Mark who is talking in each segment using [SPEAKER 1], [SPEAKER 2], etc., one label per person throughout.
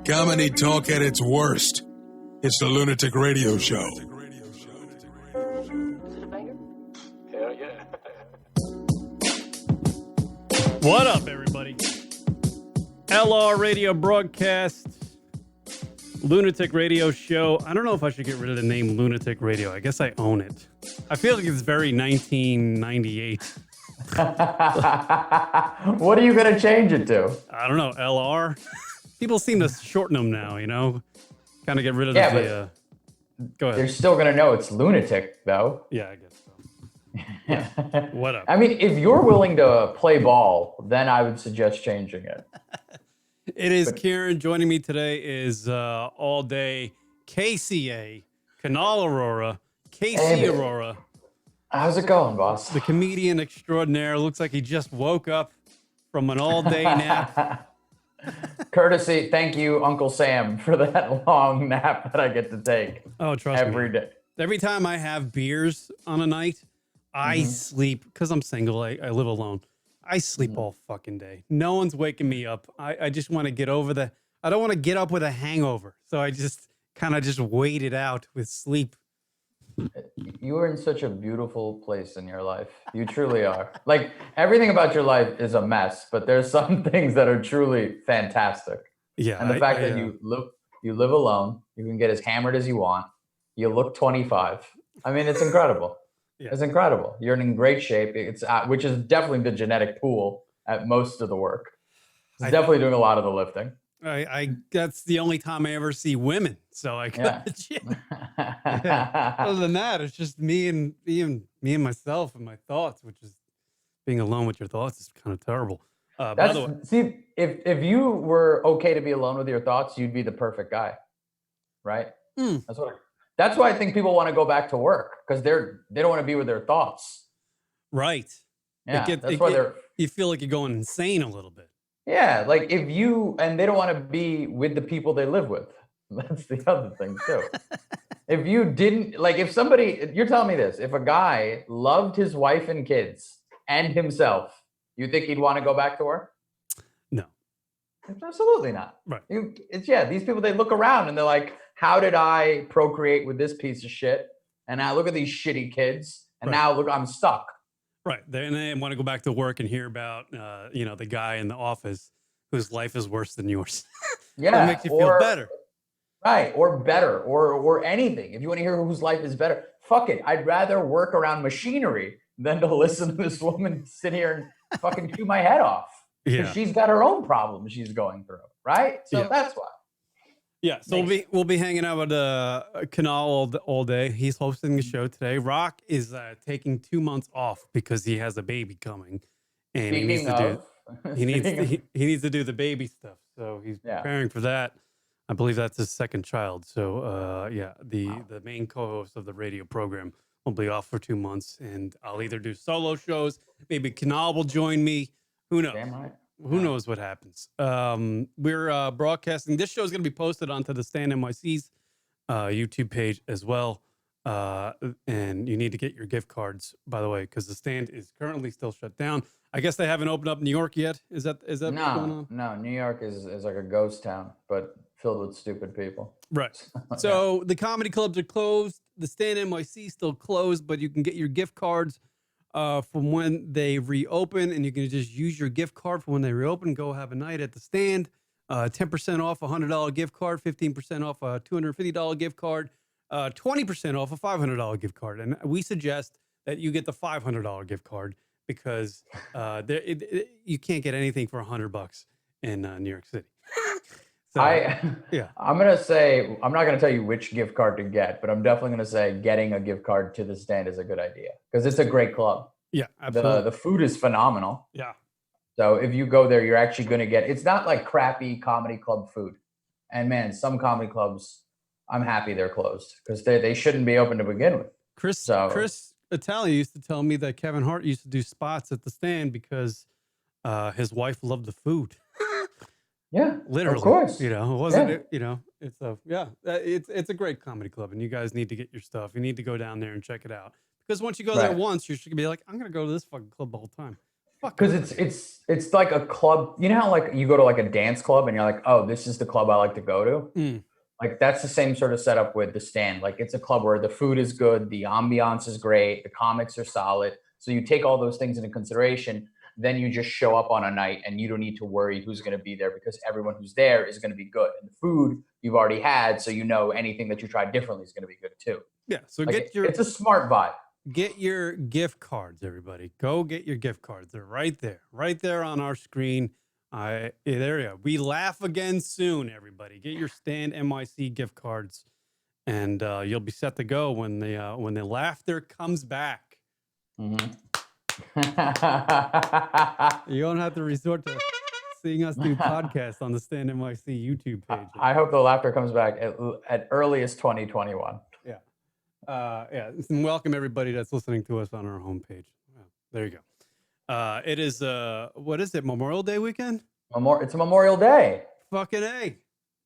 [SPEAKER 1] Comedy talk at its worst. It's the Lunatic Radio Show.
[SPEAKER 2] Is it a banger? Hell yeah.
[SPEAKER 3] What up, everybody? LR Radio broadcast, Lunatic Radio Show. I don't know if I should get rid of the name Lunatic Radio. I guess I own it. I feel like it's very 1998.
[SPEAKER 4] What are you going to change it to?
[SPEAKER 3] I don't know, LR? People seem to shorten them now, you know? Kind of get rid of
[SPEAKER 4] Yeah,
[SPEAKER 3] go ahead.
[SPEAKER 4] They're still going to know it's lunatic, though.
[SPEAKER 3] Yeah, I guess so. Yeah. What up?
[SPEAKER 4] I mean, if you're willing to play ball, then I would suggest changing it.
[SPEAKER 3] It is Kieran. Joining me today is all day KCA, Kanal Aurora, KC
[SPEAKER 4] Hey,
[SPEAKER 3] Aurora.
[SPEAKER 4] How's it going, boss?
[SPEAKER 3] The comedian extraordinaire. Looks like he just woke up from an all-day nap.
[SPEAKER 4] Courtesy, thank you, Uncle Sam, for that long nap that I get to take.
[SPEAKER 3] Oh, trust me.
[SPEAKER 4] every day.
[SPEAKER 3] Every time I have beers on a night, I sleep because I'm single. I live alone. I sleep all fucking day. No one's waking me up. I just want to get over I don't want to get up with a hangover. So I just kind of just wait it out with sleep.
[SPEAKER 4] You are in such a beautiful place in your life. You truly are. Like, everything about your life is a mess, but there's some things that are truly fantastic.
[SPEAKER 3] Yeah.
[SPEAKER 4] And the fact that you live alone, you can get as hammered as you want. You look 25. I mean, it's incredible.
[SPEAKER 3] Yeah.
[SPEAKER 4] It's incredible. You're in great shape. Which is definitely the genetic pool at most of the work. It's definitely doing a lot of the lifting.
[SPEAKER 3] That's the only time I ever see women. So I go to the gym. Yeah. Other than that, it's just me and myself and my thoughts, which is being alone with your thoughts is kind of terrible. By the way,
[SPEAKER 4] See, if you were okay to be alone with your thoughts, you'd be the perfect guy, right? That's why I think people want to go back to work, because they don't want to be with their thoughts.
[SPEAKER 3] right.
[SPEAKER 4] Yeah,
[SPEAKER 3] You feel like you're going insane a little bit.
[SPEAKER 4] Yeah, like and they don't want to be with the people they live with. That's the other thing too. If you didn't, if somebody, you're telling me this, if a guy loved his wife and kids and himself, you think he'd want to go back to work?
[SPEAKER 3] No.
[SPEAKER 4] Absolutely not.
[SPEAKER 3] Right.
[SPEAKER 4] These people, they look around and they're like, how did I procreate with this piece of shit? And now look at these shitty kids. And now look, I'm stuck.
[SPEAKER 3] Right. They want to go back to work and hear about, the guy in the office whose life is worse than yours.
[SPEAKER 4] Yeah.
[SPEAKER 3] It makes you feel better.
[SPEAKER 4] Right. Or better, or anything. If you want to hear whose life is better, fuck it. I'd rather work around machinery than to listen to this woman sit here and fucking chew my head off. Because she's got her own problems she's going through. Right. So that's why.
[SPEAKER 3] Yeah, so we'll be hanging out with Kanal all day. He's hosting the show today. Rock is taking 2 months off because he has a baby coming, and he needs to do the baby stuff. So he's preparing for that. I believe that's his second child. So the main co-host of the radio program will be off for 2 months, and I'll either do solo shows. Maybe Kanal will join me. Who knows?
[SPEAKER 4] Damn right.
[SPEAKER 3] Who knows what happens? We're broadcasting. This show is going to be posted onto the Stand NYC's YouTube page as well. And you need to get your gift cards, by the way, because the Stand is currently still shut down. I guess they haven't opened up New York yet. Is that what's going on?
[SPEAKER 4] No. New York is like a ghost town, but filled with stupid people.
[SPEAKER 3] Right. So the comedy clubs are closed. The Stand NYC still closed, but you can get your gift cards from when they reopen, and you can just use your gift card for when they reopen. Go have a night at the Stand. 10% off a $100 gift card, 15% off a $250 gift card, 20% off a $500 gift card. And we suggest that you get the $500 gift card because you can't get anything for $100 in New York City. So,
[SPEAKER 4] I'm going to say, I'm not going to tell you which gift card to get, but I'm definitely going to say getting a gift card to the Stand is a good idea because it's a great club.
[SPEAKER 3] Yeah, absolutely.
[SPEAKER 4] The food is phenomenal.
[SPEAKER 3] Yeah.
[SPEAKER 4] So if you go there, you're actually going to it's not like crappy comedy club food. And man, some comedy clubs, I'm happy they're closed because they shouldn't be open to begin with.
[SPEAKER 3] Chris Italia used to tell me that Kevin Hart used to do spots at the Stand because his wife loved the food.
[SPEAKER 4] Yeah,
[SPEAKER 3] literally.
[SPEAKER 4] Of course.
[SPEAKER 3] It wasn't. It's a great comedy club, and you guys need to get your stuff. You need to go down there and check it out because once you go there once, you're going to be like, I'm going to go to this fucking club the whole time.
[SPEAKER 4] Because it's like a club. You know how like you go to like a dance club and you're like, oh, this is the club I like to go to. Like that's the same sort of setup with the stand. Like it's a club where the food is good, the ambiance is great, the comics are solid. So you take all those things into consideration. Then you just show up on a night and you don't need to worry who's going to be there because everyone who's there is going to be good. And the food you've already had, so you know anything that you try differently is going to be good too.
[SPEAKER 3] Yeah. So
[SPEAKER 4] like it's a smart vibe.
[SPEAKER 3] Get your gift cards, everybody. Go get your gift cards. They're right there on our screen. There you go. We laugh again soon, everybody. Get your Stand NYC gift cards, and you'll be set to go when the laughter comes back.
[SPEAKER 4] Mm-hmm.
[SPEAKER 3] You don't have to resort to seeing us do podcasts on the Stand NYC YouTube page.
[SPEAKER 4] I hope the laughter comes back at earliest 2021.
[SPEAKER 3] Yeah. And welcome everybody that's listening to us on our homepage. There you go. It is what is it? Memorial Day weekend?
[SPEAKER 4] It's a Memorial Day.
[SPEAKER 3] Fucking A.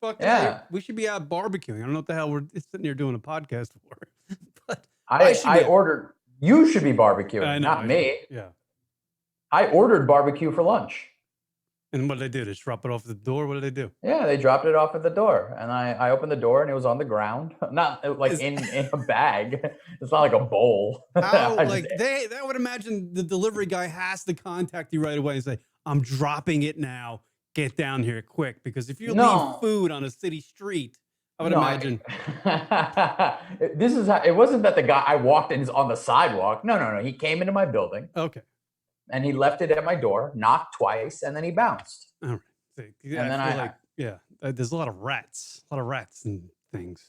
[SPEAKER 3] Fucking
[SPEAKER 4] yeah.
[SPEAKER 3] A. We should be out barbecuing. I don't know what the hell we're sitting here doing a podcast for. But
[SPEAKER 4] I ordered. You should be barbecuing, not me.
[SPEAKER 3] Yeah.
[SPEAKER 4] I ordered barbecue for lunch.
[SPEAKER 3] And what did they do? Just drop it off at the door? What did they do?
[SPEAKER 4] Yeah, they dropped it off at the door. And I opened the door and it was on the ground. Not like in a bag. It's not like a bowl.
[SPEAKER 3] How, like I would imagine the delivery guy has to contact you right away and say, I'm dropping it now. Get down here quick. Because if you leave food on a city street, I would imagine.
[SPEAKER 4] This is how it wasn't that the guy I walked in on the sidewalk. No. He came into my building.
[SPEAKER 3] Okay.
[SPEAKER 4] And he left it at my door, knocked twice, and then he bounced.
[SPEAKER 3] All right.
[SPEAKER 4] Yeah, and
[SPEAKER 3] then there's a lot of rats and things.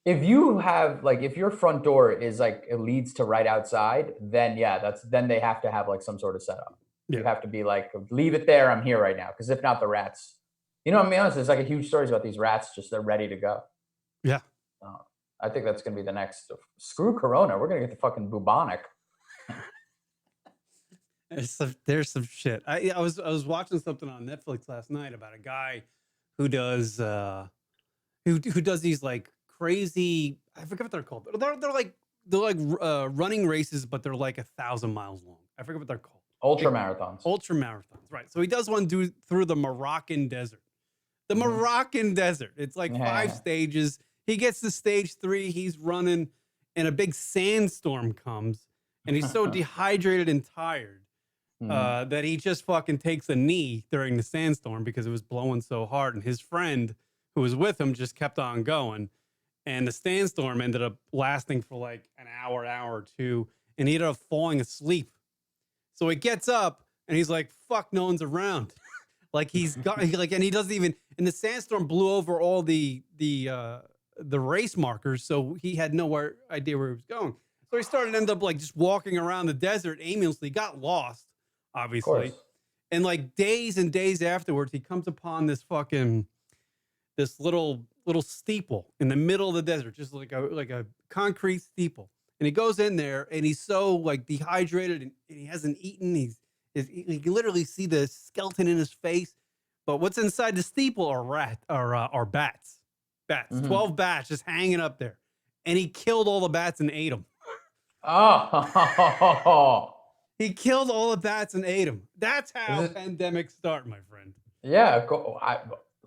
[SPEAKER 4] If you have if your front door is it leads to right outside, then then they have to have some sort of setup. Yeah. You have to be leave it there. I'm here right now. Because if not, the rats. You know, I'm being honest. There's a huge stories about these rats. They're ready to go.
[SPEAKER 3] Yeah.
[SPEAKER 4] I think that's going to be the next. Screw Corona. We're going to get the fucking bubonic.
[SPEAKER 3] There's some shit. I was watching something on Netflix last night about a guy who does who does these crazy. I forget what they're called. They're like running races, but they're 1,000 miles long. I forget what they're called.
[SPEAKER 4] Ultra marathons.
[SPEAKER 3] Right. So he does one through the Moroccan desert. The Moroccan desert. It's 5 stages. He gets to stage 3. He's running, and a big sandstorm comes, and he's so dehydrated and tired that he just fucking takes a knee during the sandstorm because it was blowing so hard. And his friend who was with him just kept on going. And the sandstorm ended up lasting for an hour or two, and he ended up falling asleep. So he gets up and he's like, fuck, no one's around. And he doesn't even, and the sandstorm blew over all the race markers. So he had no idea where he was going. So he ended up just walking around the desert aimlessly, got lost, obviously. And days and days afterwards, he comes upon this little steeple in the middle of the desert, just like a concrete steeple. And he goes in there and he's so dehydrated and he hasn't eaten. You can literally see the skeleton in his face. But what's inside the steeple are bats. Bats. 12 bats just hanging up there. And he killed all the bats and ate them.
[SPEAKER 4] Oh.
[SPEAKER 3] He killed all the bats and ate them. That's how pandemics start, my friend.
[SPEAKER 4] Yeah.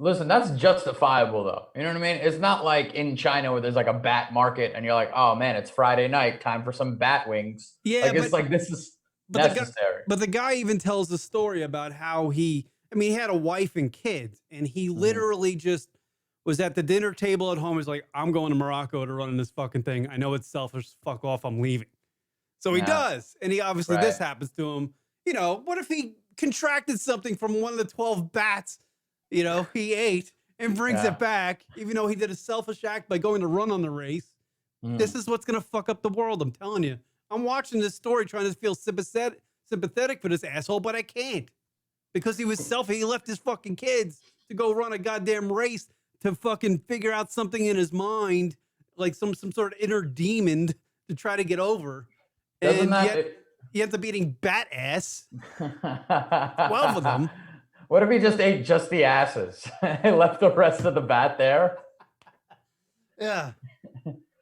[SPEAKER 4] Listen, that's justifiable, though. You know what I mean? It's not like in China where there's a bat market and you're like, oh, man, it's Friday night. Time for some bat wings.
[SPEAKER 3] Yeah.
[SPEAKER 4] This is necessary.
[SPEAKER 3] But the guy even tells the story about how he had a wife and kids, and he literally just was at the dinner table at home. He's like, I'm going to Morocco to run this fucking thing. I know it's selfish. Fuck off. I'm leaving. So he does. And he obviously, this happens to him. You know, what if he contracted something from one of the 12 bats he ate and brings it back, even though he did a selfish act by going to run on the race? This is what's going to fuck up the world. I'm telling you. I'm watching this story trying to feel sympathetic for this asshole, but I can't. Because he was selfish. He left his fucking kids to go run a goddamn race to fucking figure out something in his mind, some sort of inner demon to try to get over. And yet he ends up eating bat ass. 12 of them.
[SPEAKER 4] What if he just ate just the asses and left the rest of the bat there?
[SPEAKER 3] Yeah.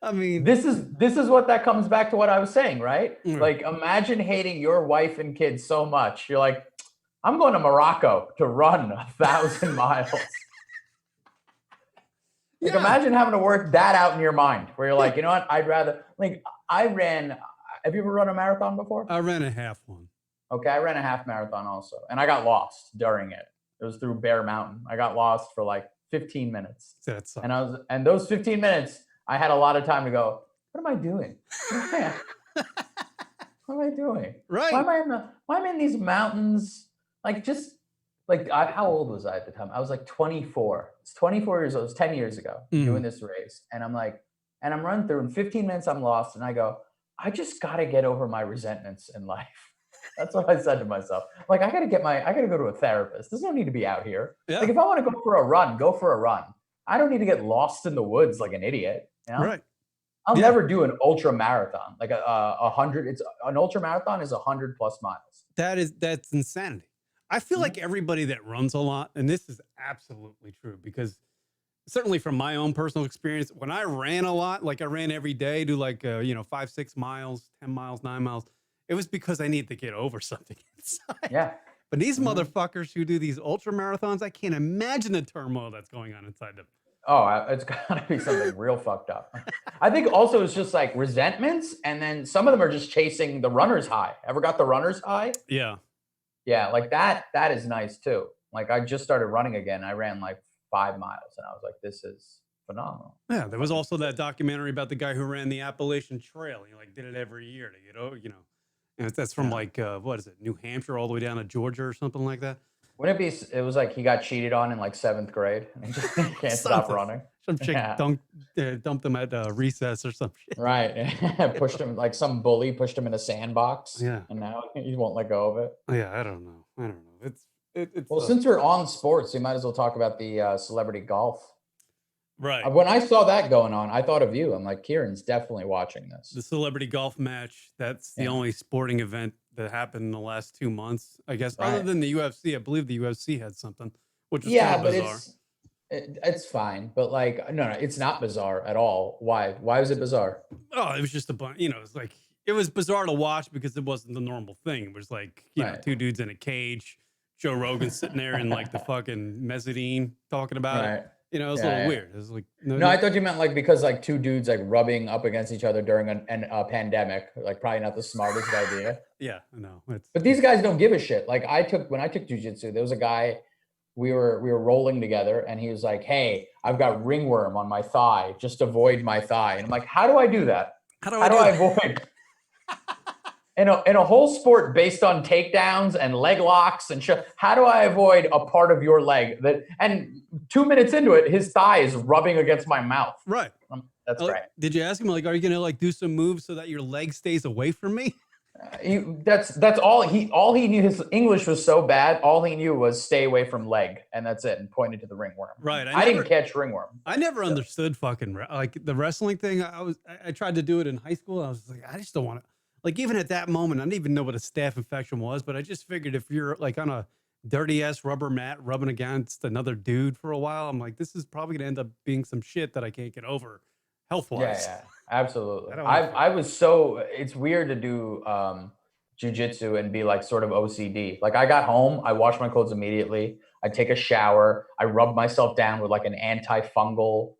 [SPEAKER 3] I mean,
[SPEAKER 4] this is what that comes back to what I was saying, right?
[SPEAKER 3] Mm.
[SPEAKER 4] Like, imagine hating your wife and kids so much. You're like, I'm going to Morocco to run 1,000 miles. Like,
[SPEAKER 3] yeah.
[SPEAKER 4] imagine having to work that out in your mind, where you're like, you know what? I'd rather, like, I ran. Have you ever run a marathon before?
[SPEAKER 3] I ran a half one.
[SPEAKER 4] Okay, I ran a half marathon also, and I got lost during it. It was through Bear Mountain. I got lost for like 15 minutes,
[SPEAKER 3] That sucks.
[SPEAKER 4] and those 15 minutes, I had a lot of time to go, what am I doing? What am I doing?
[SPEAKER 3] Right.
[SPEAKER 4] Why am I in these mountains? Like, just like, how old was I at the time? I was like 24. It's 24 years old. It was 10 years ago doing this race. And I'm like, and I'm running through in 15 minutes, I'm lost. And I go, I just got to get over my resentments in life. That's what I said to myself. Like, I got to go to a therapist. This don't need to be out here.
[SPEAKER 3] Yeah.
[SPEAKER 4] Like, if I want to go for a run, go for a run. I don't need to get lost in the woods like an idiot. You know?
[SPEAKER 3] Right.
[SPEAKER 4] I'll never do an ultra marathon. Like a 100. It's an ultra marathon is 100+ miles.
[SPEAKER 3] That's insanity. I feel like everybody that runs a lot, and this is absolutely true, because certainly from my own personal experience, when I ran a lot, like I ran every day, do like 5, 6 miles, 10 miles, 9 miles. It was because I needed to get over something inside.
[SPEAKER 4] Yeah.
[SPEAKER 3] But these motherfuckers who do these ultra marathons, I can't imagine the turmoil that's going on inside them.
[SPEAKER 4] Oh, it's got to be something real fucked up. I think also it's just like resentments, and then some of them are just chasing the runner's high. Ever got the runner's high?
[SPEAKER 3] Yeah.
[SPEAKER 4] Yeah, like that is nice too. Like, I just started running again. I ran like 5 miles, and I was like, this is phenomenal.
[SPEAKER 3] Yeah, there was also that documentary about the guy who ran the Appalachian Trail. He like did it every year to get over, and that's from like what is it, New Hampshire all the way down to Georgia or something like that.
[SPEAKER 4] Wouldn't it be? It was like he got cheated on in like 7th grade, and he just can't stop running.
[SPEAKER 3] Some chick dumped him at recess or some shit.
[SPEAKER 4] Right, pushed him like some bully pushed him in a sandbox.
[SPEAKER 3] Yeah,
[SPEAKER 4] and now he won't let go of it.
[SPEAKER 3] Yeah, I don't know. It's
[SPEAKER 4] well, since we're on sports, we might as well talk about the celebrity golf.
[SPEAKER 3] Right.
[SPEAKER 4] When I saw that going on, I thought of you. I'm like, Kieran's definitely watching this.
[SPEAKER 3] The celebrity golf match. That's the only sporting event that happened in the last 2 months, I guess. Other than the UFC, I believe the UFC had something, which is kind of bizarre.
[SPEAKER 4] It's fine, but like, no, it's not bizarre at all. Why was it bizarre?
[SPEAKER 3] Oh, it was just a bunch. It's like, it was bizarre to watch because it wasn't the normal thing. It was like, know, 2 dudes in a cage, Joe Rogan sitting there in like the fucking mezzanine talking about it. It was a little weird. It was like
[SPEAKER 4] no, I thought you meant like because like 2 dudes like rubbing up against each other during a pandemic, like probably not the smartest idea.
[SPEAKER 3] Yeah, I know.
[SPEAKER 4] But these guys don't give a shit. Like when I took jiu-jitsu, there was a guy, we were rolling together, and he was like, "Hey, I've got ringworm on my thigh. Just avoid my thigh." And I'm like, "How do I do that? How do I avoid?" In a whole sport based on takedowns and leg locks and shit, how do I avoid a part of your leg that? And 2 minutes into it, his thigh is rubbing against my mouth.
[SPEAKER 3] Right.
[SPEAKER 4] That's great.
[SPEAKER 3] Did you ask him like, are you gonna like do some moves so that your leg stays away from me?
[SPEAKER 4] That's all he knew. His English was so bad. All he knew was stay away from leg, and that's it. And pointed to the ringworm.
[SPEAKER 3] Right.
[SPEAKER 4] I didn't catch ringworm.
[SPEAKER 3] I never understood fucking like the wrestling thing. I tried to do it in high school. I was like, I just don't want to. Like, even at that moment, I didn't even know what a staph infection was, but I just figured if you're like on a dirty ass rubber mat rubbing against another dude for a while, I'm like, this is probably gonna end up being some shit that I can't get over health wise.
[SPEAKER 4] Yeah, absolutely. I was so, it's weird to do jujitsu and be like sort of OCD. Like, I got home, I washed my clothes immediately, I take a shower, I rub myself down with like an antifungal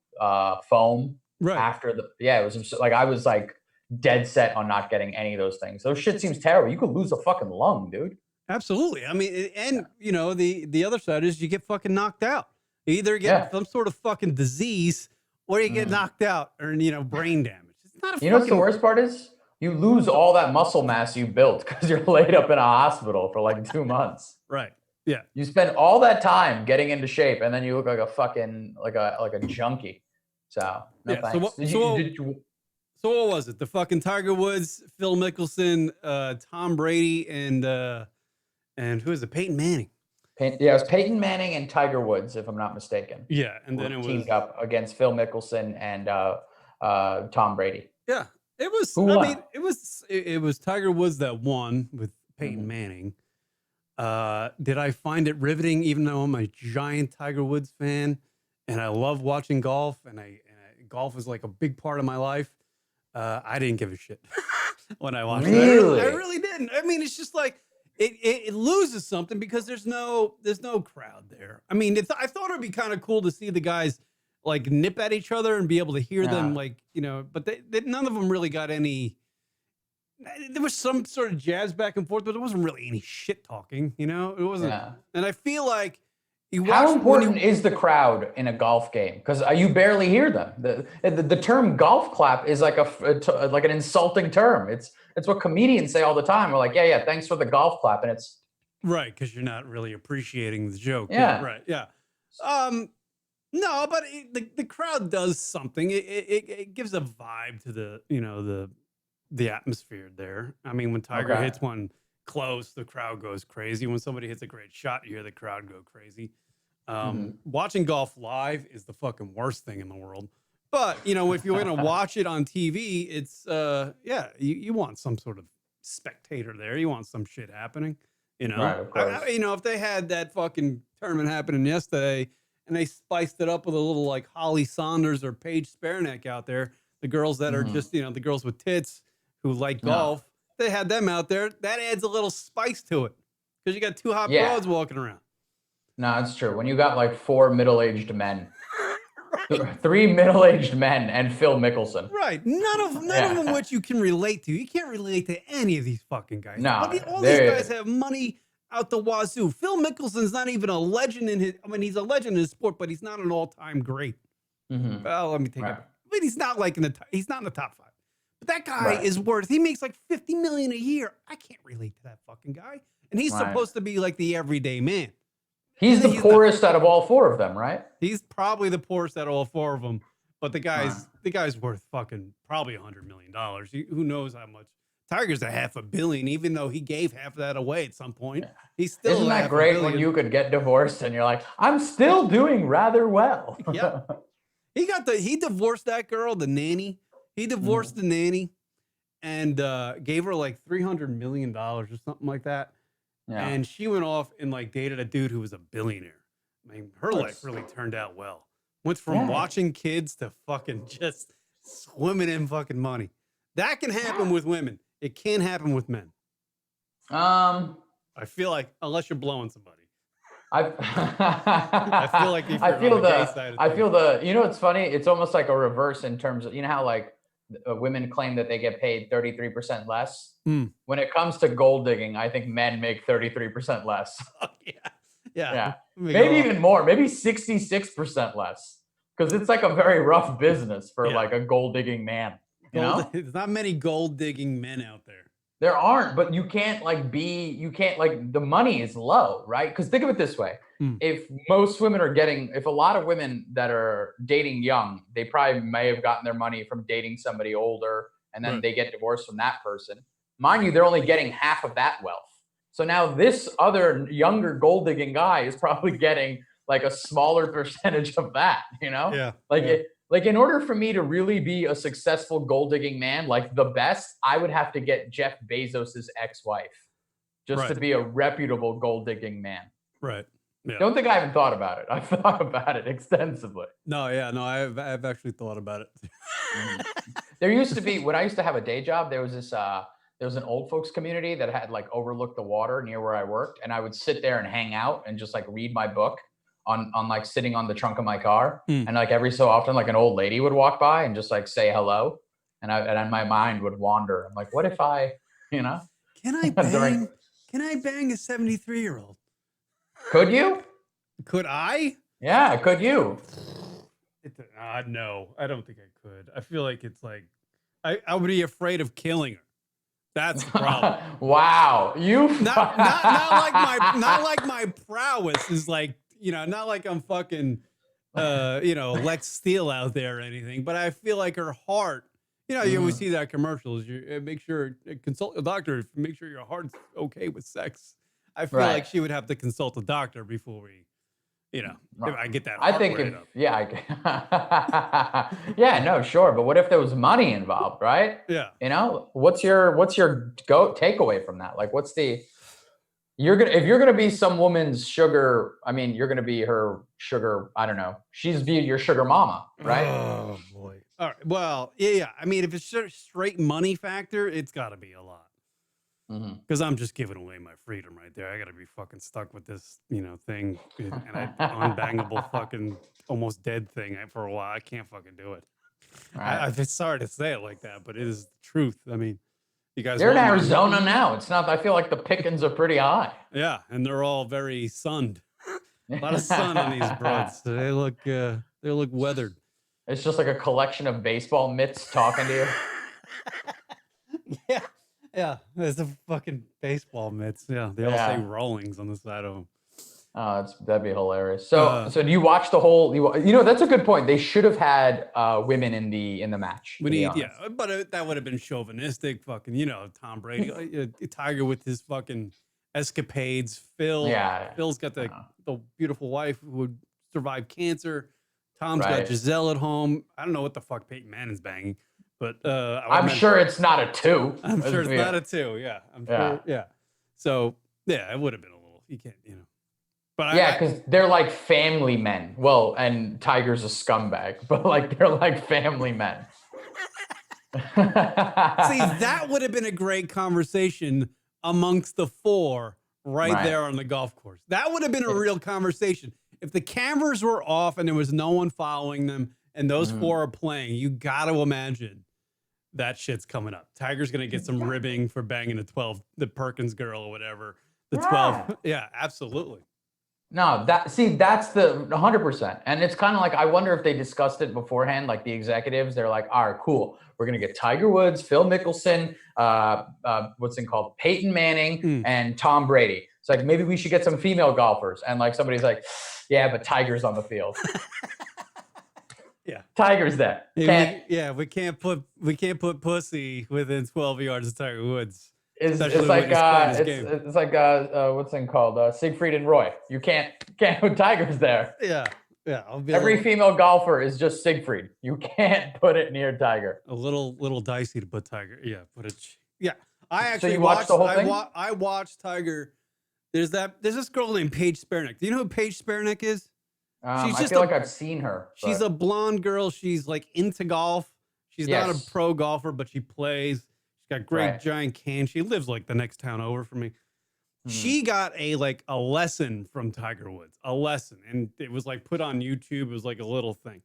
[SPEAKER 4] foam.
[SPEAKER 3] Right.
[SPEAKER 4] After it was like, I was like dead set on not getting any of those things. Those shit seems terrible. You could lose a fucking lung, dude.
[SPEAKER 3] Absolutely. I mean, and the other side is you get fucking knocked out. You either get some sort of fucking disease or you get knocked out or, brain damage. It's not a
[SPEAKER 4] what's the worst part is? You lose all that muscle mass you built because you're laid up in a hospital for like 2 months.
[SPEAKER 3] Right. Yeah.
[SPEAKER 4] You spend all that time getting into shape and then you look like a fucking, like a junkie. So, thanks.
[SPEAKER 3] So what was it? The fucking Tiger Woods, Phil Mickelson, Tom Brady, and who is it? Peyton Manning.
[SPEAKER 4] It was Peyton Manning and Tiger Woods, if I'm not mistaken.
[SPEAKER 3] Yeah, and then it was
[SPEAKER 4] teamed up against Phil Mickelson and Tom Brady.
[SPEAKER 3] Yeah, it was. Who won? I mean, it was Tiger Woods that won with Peyton Manning. Did I find it riveting? Even though I'm a giant Tiger Woods fan and I love watching golf, and golf is like a big part of my life. I didn't give a shit when I watched
[SPEAKER 4] Really?
[SPEAKER 3] it. I really didn't. I mean, it's just like it loses something because there's no crowd there. I mean, I thought it'd be kind of cool to see the guys like nip at each other and be able to hear them, like, you know, but they none of them really got any. There was some sort of jabs back and forth, but there wasn't really any shit talking, you know? It wasn't. Yeah. And I feel like
[SPEAKER 4] how important is the crowd in a golf game? Because you barely hear them. The term golf clap is like like an insulting term. It's what comedians say all the time. We're like, yeah, thanks for the golf clap, and it's
[SPEAKER 3] right because you're not really appreciating the joke.
[SPEAKER 4] Yeah,
[SPEAKER 3] right. Yeah. No, but the crowd does something. It gives a vibe to the atmosphere there. I mean, when Tiger hits one close, the crowd goes crazy. When somebody hits a great shot, you hear the crowd go crazy. Watching golf live is the fucking worst thing in the world. But, you know, if you're going to watch it on TV, it's, you want some sort of spectator there. You want some shit happening, you know?
[SPEAKER 4] Right, of course.
[SPEAKER 3] You know, if they had that fucking tournament happening yesterday and they spiced it up with a little like Holly Saunders or Paige Sperneck out there, the girls that are just, you know, the girls with tits who like golf, they had them out there. That adds a little spice to it because you got two hot broads walking around.
[SPEAKER 4] No, it's true. When you got like 4 middle-aged men, 3 middle-aged men and Phil Mickelson.
[SPEAKER 3] Right. None of them which you can relate to. You can't relate to any of these fucking guys.
[SPEAKER 4] No.
[SPEAKER 3] All these guys have money out the wazoo. Phil Mickelson's not even a legend he's a legend in his sport, but he's not an all-time great. Well, let me take it. But he's not like he's not in the top 5. But that guy is worth, he makes like $50 million a year. I can't relate to that fucking guy. And he's supposed to be like the everyday man.
[SPEAKER 4] He's the poorest out of all 4 of them, right?
[SPEAKER 3] He's probably the poorest out of all 4 of them. But the guy's worth fucking probably $100 million. Who knows how much? Tiger's a $500 million, even though he gave half of that away at some point. He's still
[SPEAKER 4] Isn't that great when you could get divorced and you're like, I'm still doing rather well.
[SPEAKER 3] Yeah. He divorced that girl, the nanny. He divorced the nanny and gave her like $300 million or something like that. Yeah. And she went off and like dated a dude who was a billionaire. I mean, her life really turned out well. Went from watching kids to fucking just swimming in fucking money. That can happen with women. It can't happen with men. I feel like unless you're blowing somebody. I feel like if you're on the gay side of things.
[SPEAKER 4] You know, it's funny. It's almost like a reverse in terms of, you know how like women claim that they get paid 33% less. When it comes to gold digging, I think men make 33% less.
[SPEAKER 3] Yeah.
[SPEAKER 4] Maybe even more, maybe 66% less. Because it's like a very rough business for like a gold digging man. You know?
[SPEAKER 3] There's not many gold digging men out there.
[SPEAKER 4] There aren't, but you can't the money is low, right? Because think of it this way. If most women if a lot of women that are dating young, they probably may have gotten their money from dating somebody older and then they get divorced from that person. Mind you, they're only getting half of that wealth. So now this other younger gold digging guy is probably getting like a smaller percentage of that, you know?
[SPEAKER 3] Yeah.
[SPEAKER 4] Like in order for me to really be a successful gold digging man, like the best, I would have to get Jeff Bezos's ex-wife just to be a reputable gold digging man.
[SPEAKER 3] Right. Yeah.
[SPEAKER 4] Don't think I haven't thought about it. I've thought about it extensively.
[SPEAKER 3] I've actually thought about it.
[SPEAKER 4] There used to be, when I used to have a day job, there was this, there was an old folks community that had like overlooked the water near where I worked. And I would sit there and hang out and just like read my book on like sitting on the trunk of my car. And like every so often, like an old lady would walk by and just like say hello. And my mind would wander. I'm like, what if I, you know?
[SPEAKER 3] Can I bang a 73-year-old?
[SPEAKER 4] Could you?
[SPEAKER 3] Could I?
[SPEAKER 4] Yeah, could you?
[SPEAKER 3] No, I don't think I could. I feel like it's like I would be afraid of killing her. That's the problem.
[SPEAKER 4] Wow,
[SPEAKER 3] not like my prowess is like, you know, not like I'm fucking Lex Steele out there or anything, but I feel like her heart. You know, you always see that commercials. You make sure consult a doctor. Make sure your heart's okay with sex. I feel like she would have to consult a doctor before we, if I get that.
[SPEAKER 4] I think no, sure. But what if there was money involved, right?
[SPEAKER 3] Yeah.
[SPEAKER 4] You know, what's your takeaway from that? Like, if you're gonna be some woman's sugar, I mean, you're gonna be her sugar. I don't know. She's be your sugar mama, right?
[SPEAKER 3] Oh boy. All right. Well, yeah. I mean, if it's straight money factor, it's got to be a lot. Because I'm just giving away my freedom right there. I got to be fucking stuck with this, thing. And unbangable fucking almost dead thing for a while. I can't fucking do it.
[SPEAKER 4] Right.
[SPEAKER 3] It's sorry to say it like that, but it is the truth. I mean, you guys.
[SPEAKER 4] They're in Arizona now. It's not. I feel like the pickings are pretty high.
[SPEAKER 3] Yeah, and they're all very sunned. A lot of sun on these broads. They look weathered.
[SPEAKER 4] It's just like a collection of baseball mitts talking to you.
[SPEAKER 3] Yeah. There's a fucking baseball mitts. Yeah, they all say Rawlings on the side of them.
[SPEAKER 4] That'd be hilarious. So do you watch the whole? That's a good point. They should have had women in the match.
[SPEAKER 3] But that would have been chauvinistic. Fucking, Tom Brady, Tiger with his fucking escapades. Phil's got the beautiful wife who would survive cancer. Tom's got Giselle at home. I don't know what the fuck Peyton Manning's banging, but
[SPEAKER 4] I'm sure it's not a 2.
[SPEAKER 3] I'm sure it's not a 2. Yeah, I'm sure. Yeah. So it would have been a little. You can't, But
[SPEAKER 4] because they're like family men. Well, and Tiger's a scumbag, but like they're like family men.
[SPEAKER 3] See, that would have been a great conversation amongst the 4 right there on the golf course. That would have been a real conversation. If the cameras were off and there was no one following them and those 4 are playing, you got to imagine that shit's coming up. Tiger's going to get some ribbing for banging the Perkins girl or whatever. The 12. Yeah, absolutely.
[SPEAKER 4] No, that's the 100%. And it's kind of like, I wonder if they discussed it beforehand, like the executives, they're like, all right, cool. We're going to get Tiger Woods, Phil Mickelson, Peyton Manning, and Tom Brady. It's like, maybe we should get some female golfers. And like, somebody's like, yeah, but Tiger's on the field.
[SPEAKER 3] Yeah.
[SPEAKER 4] Tiger's there.
[SPEAKER 3] We can't put pussy within 12 yards of Tiger Woods.
[SPEAKER 4] It's like what's it called? Siegfried and Roy. You can't put Tigers there.
[SPEAKER 3] Yeah.
[SPEAKER 4] Every female golfer is just Siegfried. You can't put it near Tiger.
[SPEAKER 3] A little dicey to put Tiger. Yeah, I actually
[SPEAKER 4] so you watched the whole thing.
[SPEAKER 3] I watched Tiger. There's this girl named Paige Spernick. Do you know who Paige Spernick is?
[SPEAKER 4] I feel like I've seen her.
[SPEAKER 3] She's a blonde girl. She's like into golf. She's not a pro golfer, but she plays. Got great giant can. She lives like the next town over from me. She got a lesson from Tiger Woods, and it was like put on YouTube. It was like a little thing,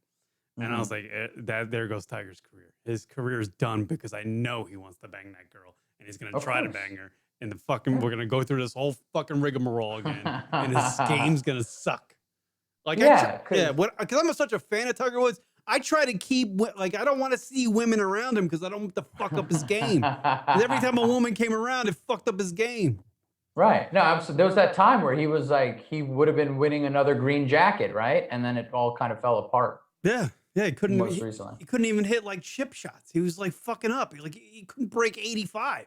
[SPEAKER 3] and I was like, there goes Tiger's career. His career is done because I know he wants to bang that girl, and he's gonna try to bang her, and we're gonna go through this whole fucking rigmarole again, and his game's gonna suck. Because I'm such a fan of Tiger Woods. I try to keep, I don't want to see women around him because I don't want to fuck up his game. 'Cause every time a woman came around, it fucked up his game.
[SPEAKER 4] Right. No, absolutely. There was that time where he was like, he would have been winning another green jacket, right? And then it all kind of fell apart.
[SPEAKER 3] Yeah. He couldn't.
[SPEAKER 4] Recently.
[SPEAKER 3] He couldn't even hit like chip shots. He was like fucking up. He couldn't break 85.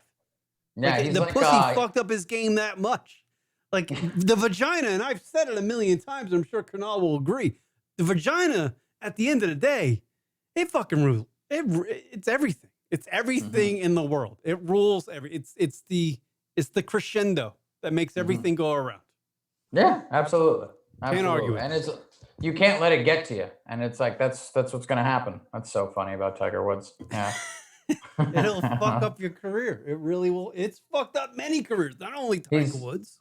[SPEAKER 4] Yeah.
[SPEAKER 3] The pussy fucked up his game that much. Like the vagina, and I've said it a million times. I'm sure Kunal will agree. The vagina, at the end of the day, it fucking rules. It's everything. It's everything in the world. It rules It's the crescendo that makes everything go around.
[SPEAKER 4] Yeah, absolutely.
[SPEAKER 3] Can't argue it.
[SPEAKER 4] And you can't let it get to you. And it's like that's what's going to happen. That's so funny about Tiger Woods. Yeah.
[SPEAKER 3] It'll fuck up your career. It really will. It's fucked up many careers, not only Tiger Woods.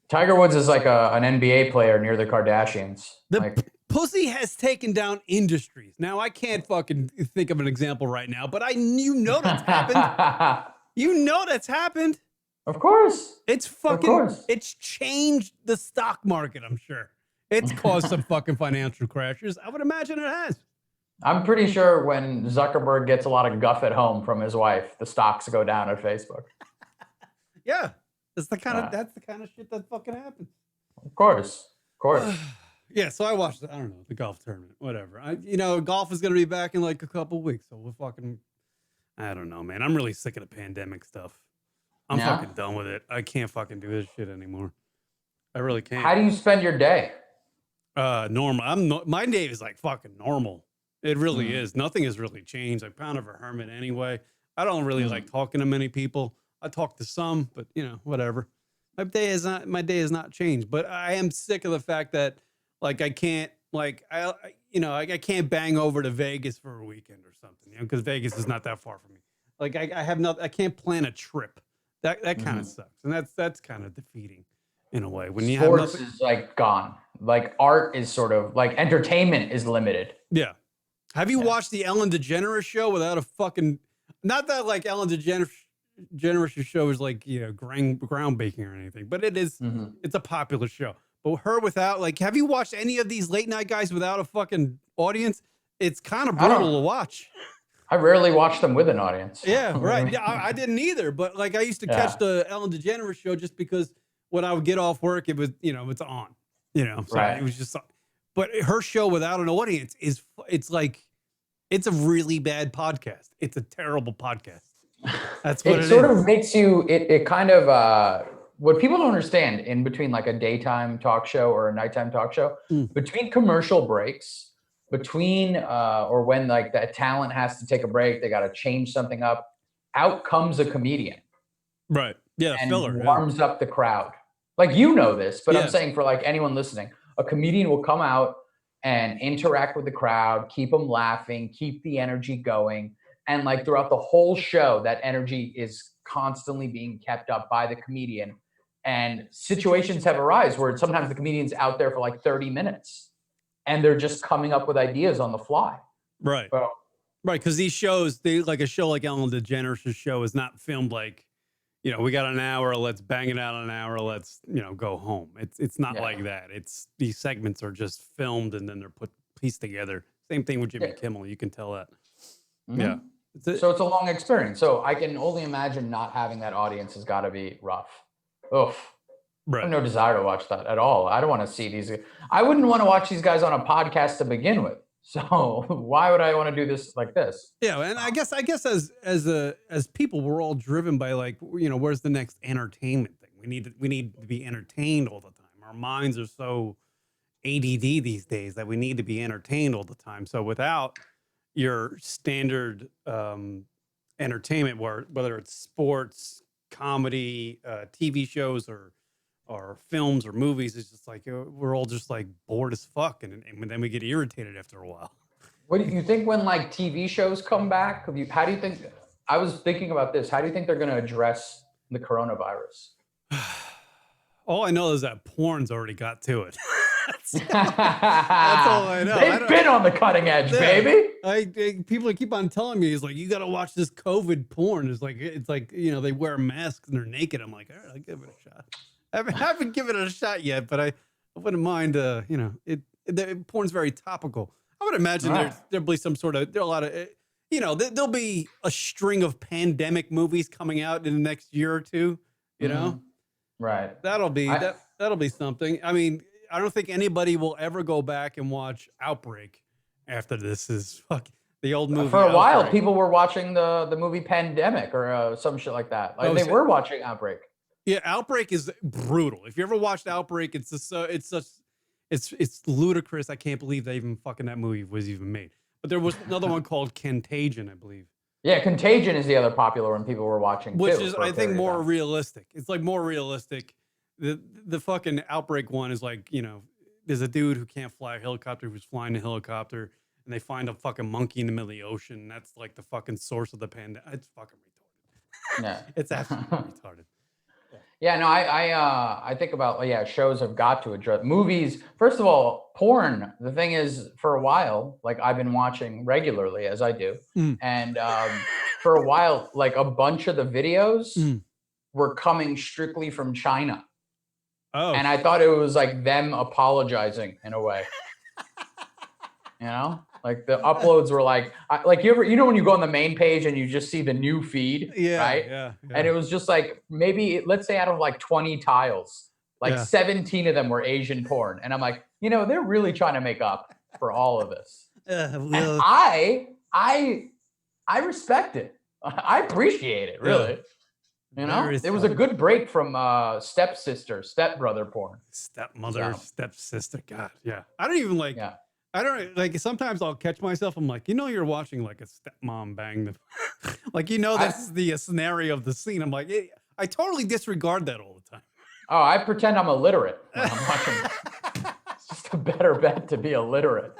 [SPEAKER 4] Tiger Woods is like an NBA player near the Kardashians.
[SPEAKER 3] Pussy has taken down industries. Now, I can't fucking think of an example right now, but that's happened. That's happened.
[SPEAKER 4] Of course.
[SPEAKER 3] It's changed the stock market, I'm sure. It's caused some fucking financial crashes. I would imagine it has.
[SPEAKER 4] I'm pretty sure when Zuckerberg gets a lot of guff at home from his wife, the stocks go down at Facebook.
[SPEAKER 3] Yeah. That's the kind of shit that fucking happens.
[SPEAKER 4] Of course.
[SPEAKER 3] Yeah, so I watched the golf tournament, whatever. Golf is going to be back in like a couple weeks, so we'll fucking, I don't know, man. I'm really sick of the pandemic stuff. I'm fucking done with it. I can't fucking do this shit anymore. I really can't.
[SPEAKER 4] How do you spend your day?
[SPEAKER 3] Normal. My day is like fucking normal. It really is. Nothing has really changed. I'm kind of a hermit anyway. I don't really like talking to many people. I talk to some, but whatever. My day has not changed, but I am sick of the fact that I can't Like I can't bang over to Vegas for a weekend or something, because Vegas is not that far from me. Like I can't plan a trip. That kind of sucks, and that's kind of defeating in a way when you have
[SPEAKER 4] Sports
[SPEAKER 3] nothing.
[SPEAKER 4] is like gone. Like art is sort of like entertainment is limited.
[SPEAKER 3] Yeah. Have you watched the Ellen DeGeneres show without a fucking? Not that like Ellen DeGeneres show is like groundbreaking or anything, but it is. It's a popular show. But her without like, have you watched any of these late night guys without a fucking audience? It's kind of brutal to watch.
[SPEAKER 4] I rarely watch them with an audience.
[SPEAKER 3] Yeah, right. Yeah, I didn't either. But like, I used to catch the Ellen DeGeneres show just because when I would get off work, it was it's on. So it was just. But her show without an audience it's a really bad podcast. It's a terrible podcast. That's what it
[SPEAKER 4] sort
[SPEAKER 3] is.
[SPEAKER 4] of makes you. It kind of. What people don't understand in between like a daytime talk show or a nighttime talk show, between commercial breaks. Between or when like the talent has to take a break, they got to change something up. Out comes a comedian,
[SPEAKER 3] right? Yeah,
[SPEAKER 4] and
[SPEAKER 3] filler
[SPEAKER 4] warms up the crowd. Like this, but I'm saying for like anyone listening, a comedian will come out and interact with the crowd, keep them laughing, keep the energy going, and like throughout the whole show, that energy is constantly being kept up by the comedian. And situations have arisen where sometimes the comedian's out there for like 30 minutes. And they're just coming up with ideas on the fly.
[SPEAKER 3] Right.
[SPEAKER 4] Well,
[SPEAKER 3] right. Because these shows, like a show like Ellen DeGeneres' show is not filmed like, we got an hour, let's bang it out an hour, let's, go home. It's not like that. These segments are just filmed and then they're pieced together. Same thing with Jimmy Kimmel. You can tell that. Yeah.
[SPEAKER 4] So it's a long experience. So I can only imagine not having that audience has got to be rough. Oof. Right. I have no desire to watch that at all. I don't want to see these. I wouldn't want to watch these guys on a podcast to begin with. So why would I want to do this like this?
[SPEAKER 3] Yeah, and I guess as people, we're all driven by like, where's the next entertainment thing? We need to be entertained all the time. Our minds are so ADD these days that we need to be entertained all the time. So without your standard entertainment, whether it's sports, comedy, TV shows, or films or movies, it's just like we're all just like bored as fuck, and then we get irritated after a while.
[SPEAKER 4] What do you think when like TV shows come back? How do you think? I was thinking about this. How do you think they're going to address the coronavirus?
[SPEAKER 3] All I know is that porn's already got to it. That's all I know.
[SPEAKER 4] They've been on the cutting edge, baby.
[SPEAKER 3] People keep on telling me, it's like, you got to watch this COVID porn. It's like they wear masks and they're naked. I'm like, all right, I'll give it a shot. I haven't given it a shot yet, but I wouldn't mind. Porn's very topical. I would imagine there'll be a lot of, there'll be a string of pandemic movies coming out in the next year or two.
[SPEAKER 4] Right.
[SPEAKER 3] That'll be something. I mean, I don't think anybody will ever go back and watch Outbreak after this is the old movie.
[SPEAKER 4] For a while, people were watching the movie Pandemic or some shit like that. Like they were watching Outbreak.
[SPEAKER 3] Yeah, Outbreak is brutal. If you ever watched Outbreak, it's ludicrous. I can't believe that movie was even made. But there was another one called Contagion, I believe.
[SPEAKER 4] Yeah, Contagion is the other popular one people were watching,
[SPEAKER 3] which is, I think, more realistic. It's like more realistic. The fucking Outbreak one is like, there's a dude who can't fly a helicopter who's flying a helicopter, and they find a fucking monkey in the middle of the ocean. That's like the fucking source of the pandemic. It's fucking retarded.
[SPEAKER 4] Yeah,
[SPEAKER 3] it's absolutely retarded.
[SPEAKER 4] Yeah, no, I think about shows have got to address movies. First of all, porn. The thing is, for a while, like I've been watching regularly as I do, and for a while, like a bunch of the videos were coming strictly from China. Oh, and I thought it was like them apologizing in a way. Like the uploads were like when you go on the main page and you just see the new feed, right? Yeah. And it was just like maybe let's say out of like 20 tiles, like 17 of them were Asian porn, and I'm like, they're really trying to make up for all of this. And I respect it. I appreciate it, really. It was a good break from stepbrother porn.
[SPEAKER 3] Stepmother, stepsister. God, yeah. I don't even like. Yeah. I don't like. Sometimes I'll catch myself. I'm like, you're watching like a stepmom bang the, like that's the scenario of the scene. I'm like, I totally disregard that all the time.
[SPEAKER 4] Oh, I pretend I'm illiterate when I'm watching. just a better bet to be illiterate.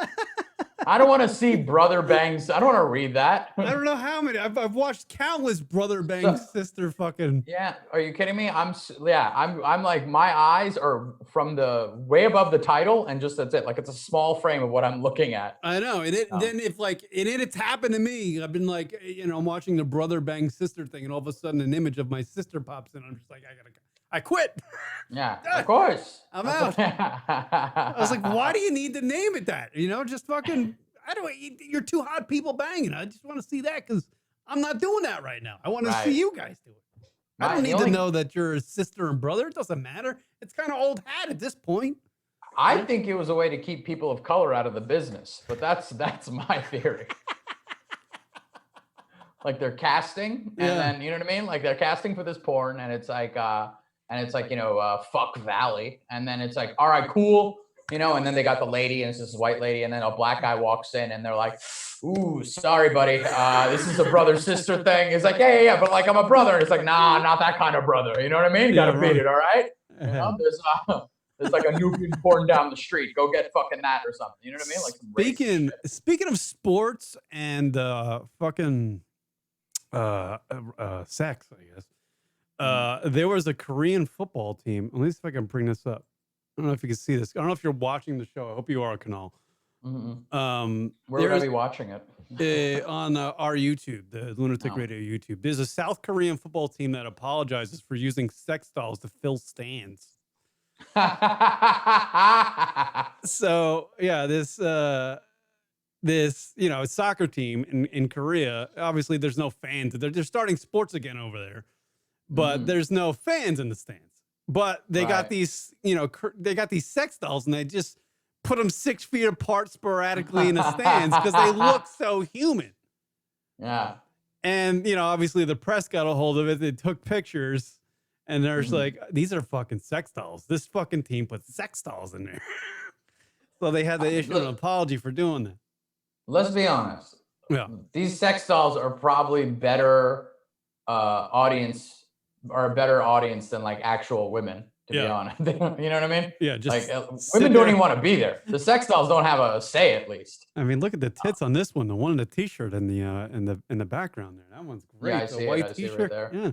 [SPEAKER 4] I don't want to see Brother Bang's. I don't want to read that.
[SPEAKER 3] I don't know how many. I've watched countless Brother Bang Sister fucking.
[SPEAKER 4] Yeah, are you kidding me? I'm like, my eyes are from the way above the title, and just that's it. Like, it's a small frame of what I'm looking at.
[SPEAKER 3] I know, and then if like it's happened to me. I've been like, I'm watching the Brother Bang Sister thing, and all of a sudden an image of my sister pops in. I'm just like, I quit.
[SPEAKER 4] Yeah, of course.
[SPEAKER 3] I'm out. I was like, why do you need to name it that? Just fucking, you're two hot people banging. I just want to see that because I'm not doing that right now. I want to see you guys do it. I don't need to know that you're a sister and brother. It doesn't matter. It's kind of old hat at this point.
[SPEAKER 4] I think it was a way to keep people of color out of the business, but that's my theory. Like, they're casting, and then, you know what I mean? Like, they're casting for this porn, and it's like, fuck Valley. And then it's like, all right, cool. And then they got the lady, and it's this white lady, and then a black guy walks in, and they're like, ooh, sorry, buddy. This is a brother-sister thing. It's like, yeah, but like, I'm a brother. And it's like, nah, not that kind of brother. You know what I mean? You gotta beat it, all right? There's like a new being pouring down the street. Go get fucking that or something. You know what I mean? Like,
[SPEAKER 3] speaking of sports and fucking sex, I guess. There was a Korean football team. At least if I can bring this up. I don't know if you can see this. I don't know if you're watching the show. I hope you are, Kanal.
[SPEAKER 4] Where would I be watching it?
[SPEAKER 3] On our YouTube, the Lunatic Radio YouTube. There's a South Korean football team that apologizes for using sex dolls to fill stands. So yeah, this soccer team in Korea. Obviously, there's no fans. They're starting sports again over there, but there's no fans in the stands. But they got these, they got these sex dolls, and they just put them 6 feet apart sporadically in the stands because they look so human.
[SPEAKER 4] Yeah.
[SPEAKER 3] And, obviously the press got a hold of it. They took pictures, and they're just like, these are fucking sex dolls. This fucking team put sex dolls in there. So they had to issue an apology for doing that.
[SPEAKER 4] Let's be honest.
[SPEAKER 3] Yeah.
[SPEAKER 4] These sex dolls are probably better audience than like actual women, to be honest. You know what I mean?
[SPEAKER 3] Yeah, just
[SPEAKER 4] like women don't even want to be there. The sex dolls don't have a say, at least.
[SPEAKER 3] I mean, look at the tits on this one. The one in the t-shirt in the background there. That one's great.
[SPEAKER 4] Yeah, I see
[SPEAKER 3] white
[SPEAKER 4] it. I see
[SPEAKER 3] t-shirt.
[SPEAKER 4] it right there.
[SPEAKER 3] Yeah.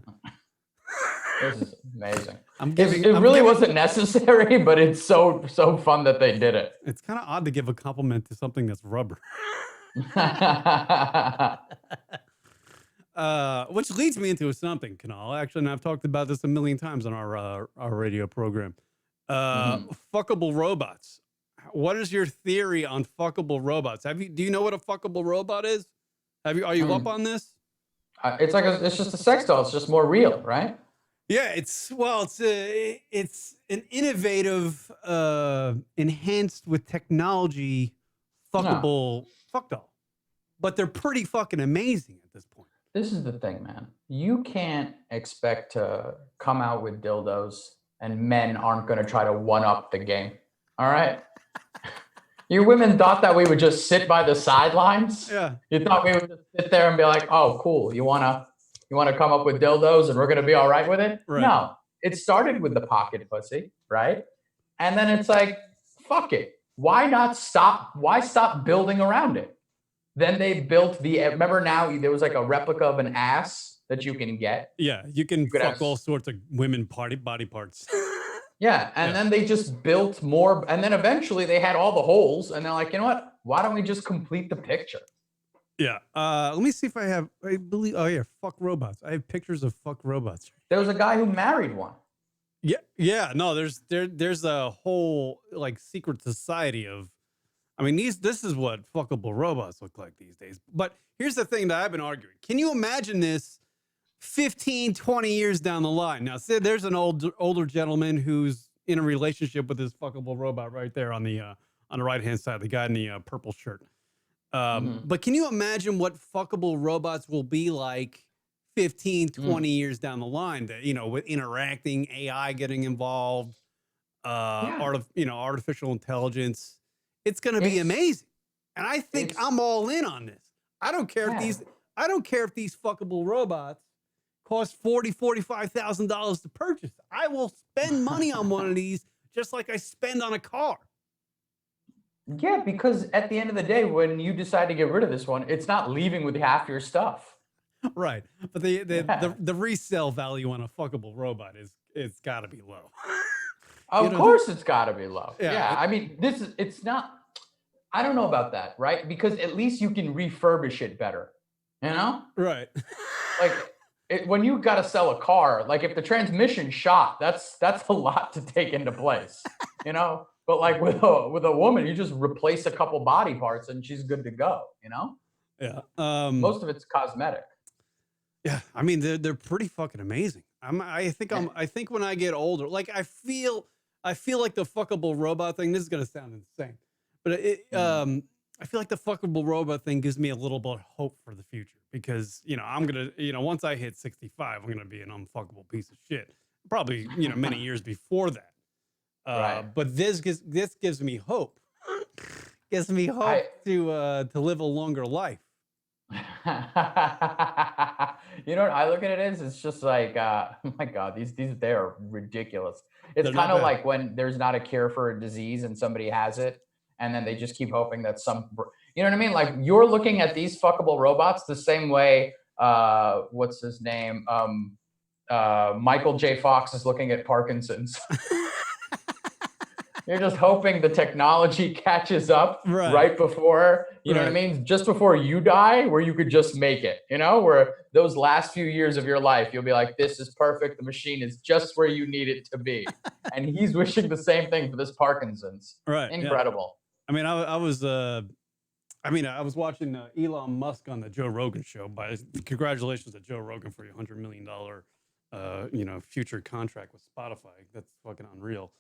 [SPEAKER 4] This is amazing.
[SPEAKER 3] It
[SPEAKER 4] really wasn't necessary, but it's so fun that they did it.
[SPEAKER 3] It's kind of odd to give a compliment to something that's rubber. Which leads me into something, Kanal. Actually, and I've talked about this a million times on our radio program. Fuckable robots. What is your theory on fuckable robots? Do you know what a fuckable robot is? Are you up on this?
[SPEAKER 4] It's just a sex doll. It's just more real, right?
[SPEAKER 3] Yeah, it's an innovative, enhanced with technology, fuckable fuck doll. But they're pretty fucking amazing at this point.
[SPEAKER 4] This is the thing, man. You can't expect to come out with dildos and men aren't going to try to one-up the game. All right? You women thought that we would just sit by the sidelines?
[SPEAKER 3] Yeah.
[SPEAKER 4] You thought we would just sit there and be like, oh, cool. You wanna come up with dildos and we're going to be all right with it?
[SPEAKER 3] Right.
[SPEAKER 4] No. It started with the pocket pussy, right? And then it's like, fuck it. Why stop building around it? Then they built remember now there was like a replica of an ass that you can get.
[SPEAKER 3] Yeah, you can fuck all sorts of women body parts.
[SPEAKER 4] Yeah, and then they just built more, and then eventually they had all the holes, and they're like, you know what? Why don't we just complete the picture?
[SPEAKER 3] Yeah. Let me see if I believe. Oh yeah, fuck robots. I have pictures of fuck robots.
[SPEAKER 4] There was a guy who married one.
[SPEAKER 3] Yeah. No, there's a whole like secret society of. I mean, this is what fuckable robots look like these days. But here's the thing that I've been arguing. Can you imagine this 15, 20 years down the line? Now, say there's an older gentleman who's in a relationship with this fuckable robot right there on the right-hand side, the guy in the purple shirt. But can you imagine what fuckable robots will be like 15, 20 years down the line? That, with interacting, AI getting involved, artificial intelligence. It's going to be amazing. And I think I'm all in on this. I don't care if these fuckable robots cost $45,000 to purchase. I will spend money on one of these just like I spend on a car.
[SPEAKER 4] Yeah, because at the end of the day, when you decide to get rid of this one, it's not leaving with half your stuff.
[SPEAKER 3] Right. But the
[SPEAKER 4] Yeah.
[SPEAKER 3] the resale value on a fuckable robot is it's got to be low.
[SPEAKER 4] Of course, it's got to be low. Yeah, I mean, it's not. I don't know about that, right? Because at least you can refurbish it better. You know,
[SPEAKER 3] right.
[SPEAKER 4] like when you got to sell a car, like if the transmission shot, that's a lot to take into place. You know, but like with a woman, you just replace a couple body parts and she's good to go. You know,
[SPEAKER 3] Yeah.
[SPEAKER 4] most of it's cosmetic.
[SPEAKER 3] Yeah, I mean they're pretty fucking amazing. I think when I get older, like I feel like the fuckable robot thing. This is gonna sound insane, but I feel like the fuckable robot thing gives me a little bit of hope for the future because I'm gonna once I hit 65, I'm gonna be an unfuckable piece of shit. Probably many years before that.
[SPEAKER 4] Right.
[SPEAKER 3] But this gives me hope. Gives me hope to live a longer life.
[SPEAKER 4] You know what I look at it as? It's just like, oh my God, these they are ridiculous. It's kind of like when there's not a cure for a disease and somebody has it, and then they just keep hoping that you know what I mean? Like you're looking at these fuckable robots the same way. What's his name? Michael J. Fox is looking at Parkinson's. You're just hoping the technology catches up right before, you know what I mean? Just before you die, where you could just make it, where those last few years of your life, you'll be like, this is perfect. The machine is just where you need it to be. And he's wishing the same thing for this Parkinson's.
[SPEAKER 3] Right.
[SPEAKER 4] Incredible.
[SPEAKER 3] Yeah. I mean, I was watching Elon Musk on the Joe Rogan show. Congratulations to Joe Rogan for your $100 million, future contract with Spotify. That's fucking unreal.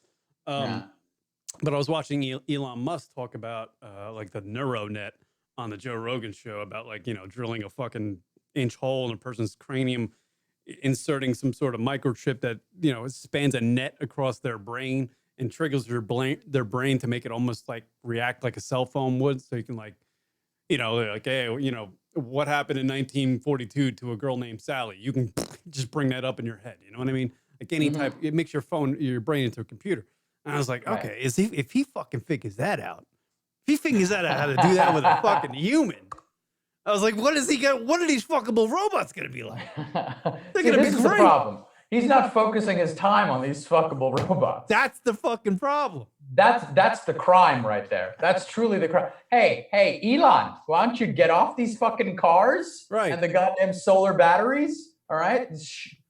[SPEAKER 3] But I was watching Elon Musk talk about like the neuronet on the Joe Rogan show about drilling a fucking inch hole in a person's cranium, inserting some sort of microchip that spans a net across their brain and triggers their brain to make it almost like react like a cell phone would. So you can hey, what happened in 1942 to a girl named Sally? You can just bring that up in your head. You know what I mean? Like any type, it makes your brain into a computer. And I was like, okay, if he fucking figures that out, if he figures out how to do that with a fucking human, I was like, what are these fuckable robots going to be like? They're going to be great.
[SPEAKER 4] The problem. He's not focusing his time on these fuckable robots.
[SPEAKER 3] That's the fucking problem.
[SPEAKER 4] That's the crime right there. That's truly the crime. Hey, Elon, why don't you get off these fucking cars and the goddamn solar batteries? All right,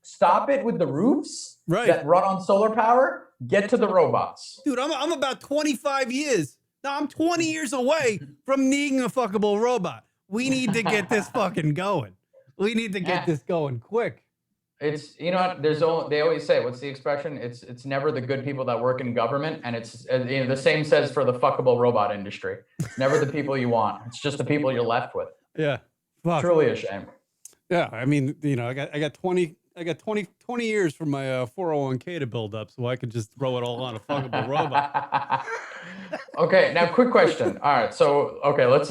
[SPEAKER 4] stop it with the roofs that run on solar power. Get to the robots.
[SPEAKER 3] Dude, I'm about 25 years. Now I'm 20 years away from needing a fuckable robot. We need to get this fucking going. We need to get this going quick.
[SPEAKER 4] It's, they always say, what's the expression? It's never the good people that work in government. And it's, the same says for the fuckable robot industry. It's never the people you want. It's just the people you're left with.
[SPEAKER 3] Yeah. Fuck.
[SPEAKER 4] Truly a shame.
[SPEAKER 3] Yeah. I mean, I got 20 years for my 401k to build up, so I could just throw it all on a fuckable robot.
[SPEAKER 4] Okay, now quick question. All right, so let's.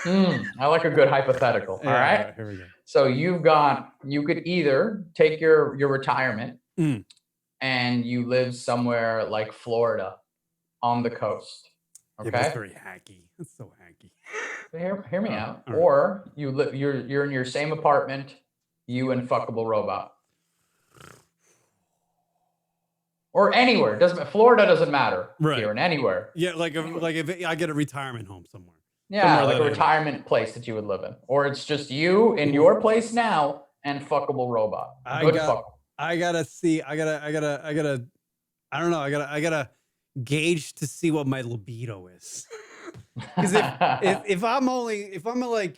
[SPEAKER 4] I like a good hypothetical. All right,
[SPEAKER 3] here we go.
[SPEAKER 4] So you could either take your retirement and you live somewhere like Florida on the coast. Okay,
[SPEAKER 3] yeah, that's very hacky. That's so hacky.
[SPEAKER 4] Hear me out. Right. Or you're in your same apartment. You and fuckable robot, or anywhere Florida doesn't matter here and anywhere.
[SPEAKER 3] Yeah, like if I get a retirement home somewhere.
[SPEAKER 4] Yeah, like a retirement place that you would live in, or it's just you in your place now and fuckable robot. I
[SPEAKER 3] gotta gauge to see what my libido is. Because if I'm like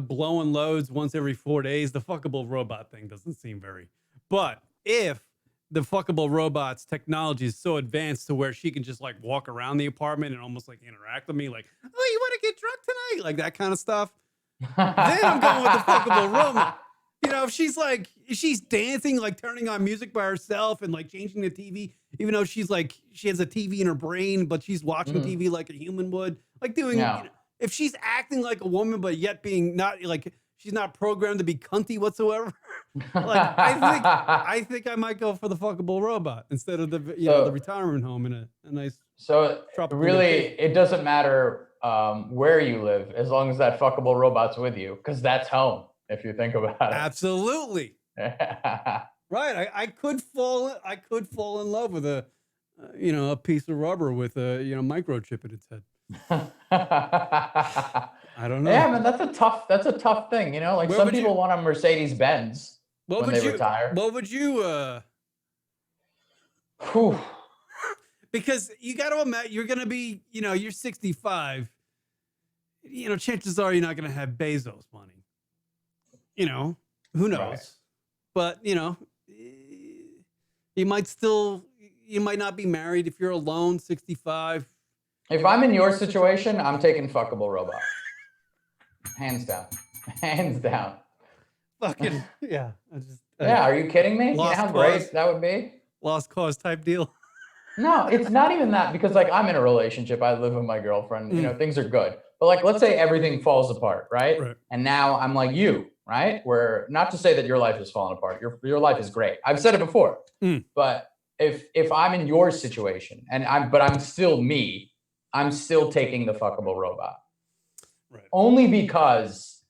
[SPEAKER 3] blowing loads once every 4 days, the fuckable robot thing doesn't seem very. But if the fuckable robot's technology is so advanced to where she can just like walk around the apartment and almost like interact with me, like, oh, you want to get drunk tonight, like that kind of stuff, then I'm going with the fuckable robot. If she's dancing, like turning on music by herself and like changing the TV, even though she has a TV in her brain, but she's watching TV like a human would, like doing, if she's acting like a woman, but yet being not like, she's not programmed to be cunty whatsoever. Like, I think I might go for the fuckable robot instead of the retirement home in a nice
[SPEAKER 4] So
[SPEAKER 3] Tropical
[SPEAKER 4] really,
[SPEAKER 3] location.
[SPEAKER 4] it doesn't matter where you live as long as that fuckable robot's with you, because that's home. If you think about it.
[SPEAKER 3] Absolutely. Right. I could fall in love with a a piece of rubber with a microchip in its head. I don't know.
[SPEAKER 4] Yeah, man, that's a tough thing. Like some people want a Mercedes Benz when they retire.
[SPEAKER 3] What would you
[SPEAKER 4] Whew.
[SPEAKER 3] Because you got to imagine you're going to be, you're 65. Chances are you're not going to have Bezos money. Who knows?
[SPEAKER 4] Right.
[SPEAKER 3] But, you might not be married if you're alone, 65.
[SPEAKER 4] If I'm in your situation, I'm taking fuckable robot. Hands down. Hands down.
[SPEAKER 3] Fucking, yeah.
[SPEAKER 4] Yeah, are you kidding me? You know
[SPEAKER 3] Lost
[SPEAKER 4] how
[SPEAKER 3] cause.
[SPEAKER 4] great that would be?
[SPEAKER 3] Lost cause type deal.
[SPEAKER 4] No, it's not even that, because like I'm in a relationship. I live with my girlfriend. Things are good. But like, let's say everything falls apart, right? And now I'm like you, right? Where, not to say that your life is falling apart. Your life is great. I've said it before. But if I'm in your situation but I'm still me, I'm still taking the fuckable robot. Right. Only because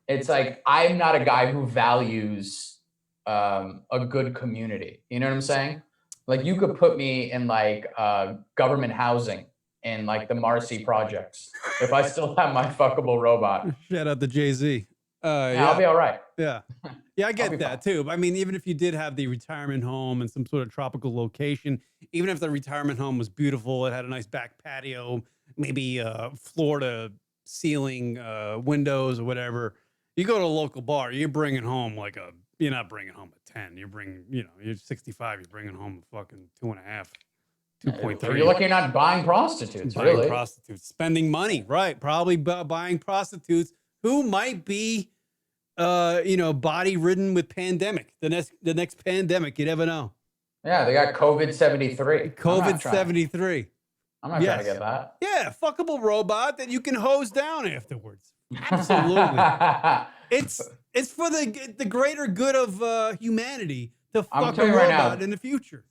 [SPEAKER 4] it's like I'm not a guy who values a good community. You know what I'm saying? Like you could put me in like government housing in like the Marcy projects if I still have my fuckable robot.
[SPEAKER 3] Shout out to Jay-Z.
[SPEAKER 4] Yeah, I'll be all right.
[SPEAKER 3] Yeah. Yeah, I get that too. I mean, even if you did have the retirement home in some sort of tropical location, even if the retirement home was beautiful, it had a nice back patio, maybe floor to ceiling windows or whatever, you go to a local bar, you're bringing home you're not bringing home a 10. You're bringing, you're 65, you're bringing home a fucking 2.5, 2.3.
[SPEAKER 4] You're lucky you're not buying prostitutes, really.
[SPEAKER 3] Prostitutes, spending money, right? Probably buying prostitutes who might be body ridden with pandemic. The next pandemic, you never know.
[SPEAKER 4] Yeah, they got COVID-73.
[SPEAKER 3] COVID-73.
[SPEAKER 4] I'm not trying to get that.
[SPEAKER 3] Yeah, fuckable robot that you can hose down afterwards. Absolutely. It's for the greater good of humanity to fuck a robot in the future.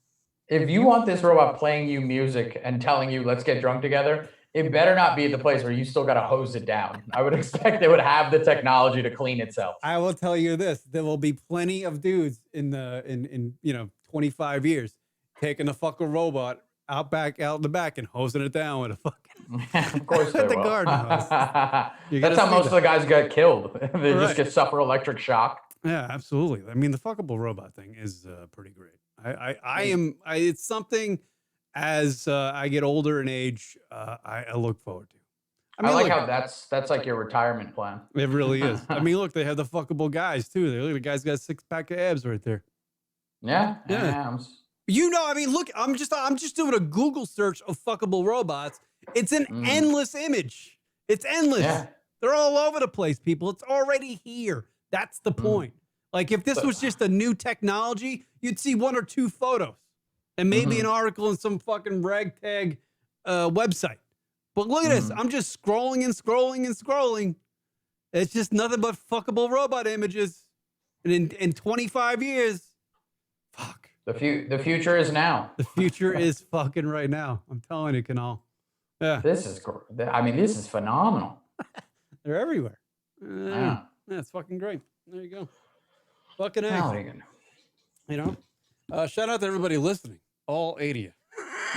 [SPEAKER 4] If you want this robot playing you music and telling you, let's get drunk together, it better not be at the place where you still got to hose it down. I would expect it would have the technology to clean itself.
[SPEAKER 3] I will tell you this. There will be plenty of dudes in 25 years taking a fucking robot out in the back and hosing it down with a fucking
[SPEAKER 4] of course they
[SPEAKER 3] the
[SPEAKER 4] will.
[SPEAKER 3] garden hose.
[SPEAKER 4] That's how most of the guys get killed. They just get suffer electric shock.
[SPEAKER 3] Yeah, absolutely. I mean, the fuckable robot thing is pretty great. It's something as I get older in age, I look forward to.
[SPEAKER 4] I like how that's like your retirement plan.
[SPEAKER 3] It really is. I mean, look, they have the fuckable guys too. The guy's got a 6-pack of abs right there.
[SPEAKER 4] Yeah.
[SPEAKER 3] I mean, look, I'm just doing a Google search of fuckable robots. It's an endless image. It's endless. Yeah. They're all over the place, people. It's already here. That's the point. Like if this was just a new technology, you'd see 1 or 2 photos and maybe an article in some fucking ragtag website. But look at this. I'm just scrolling and scrolling and scrolling. It's just nothing but fuckable robot images. And in 25 years, fuck.
[SPEAKER 4] The future is now.
[SPEAKER 3] The future is fucking right now. I'm telling you, Canal. Yeah.
[SPEAKER 4] This is phenomenal.
[SPEAKER 3] They're everywhere. Yeah, it's fucking great. There you go. Fucking A.
[SPEAKER 4] How are you gonna?
[SPEAKER 3] Shout out to everybody listening. All 80 of you.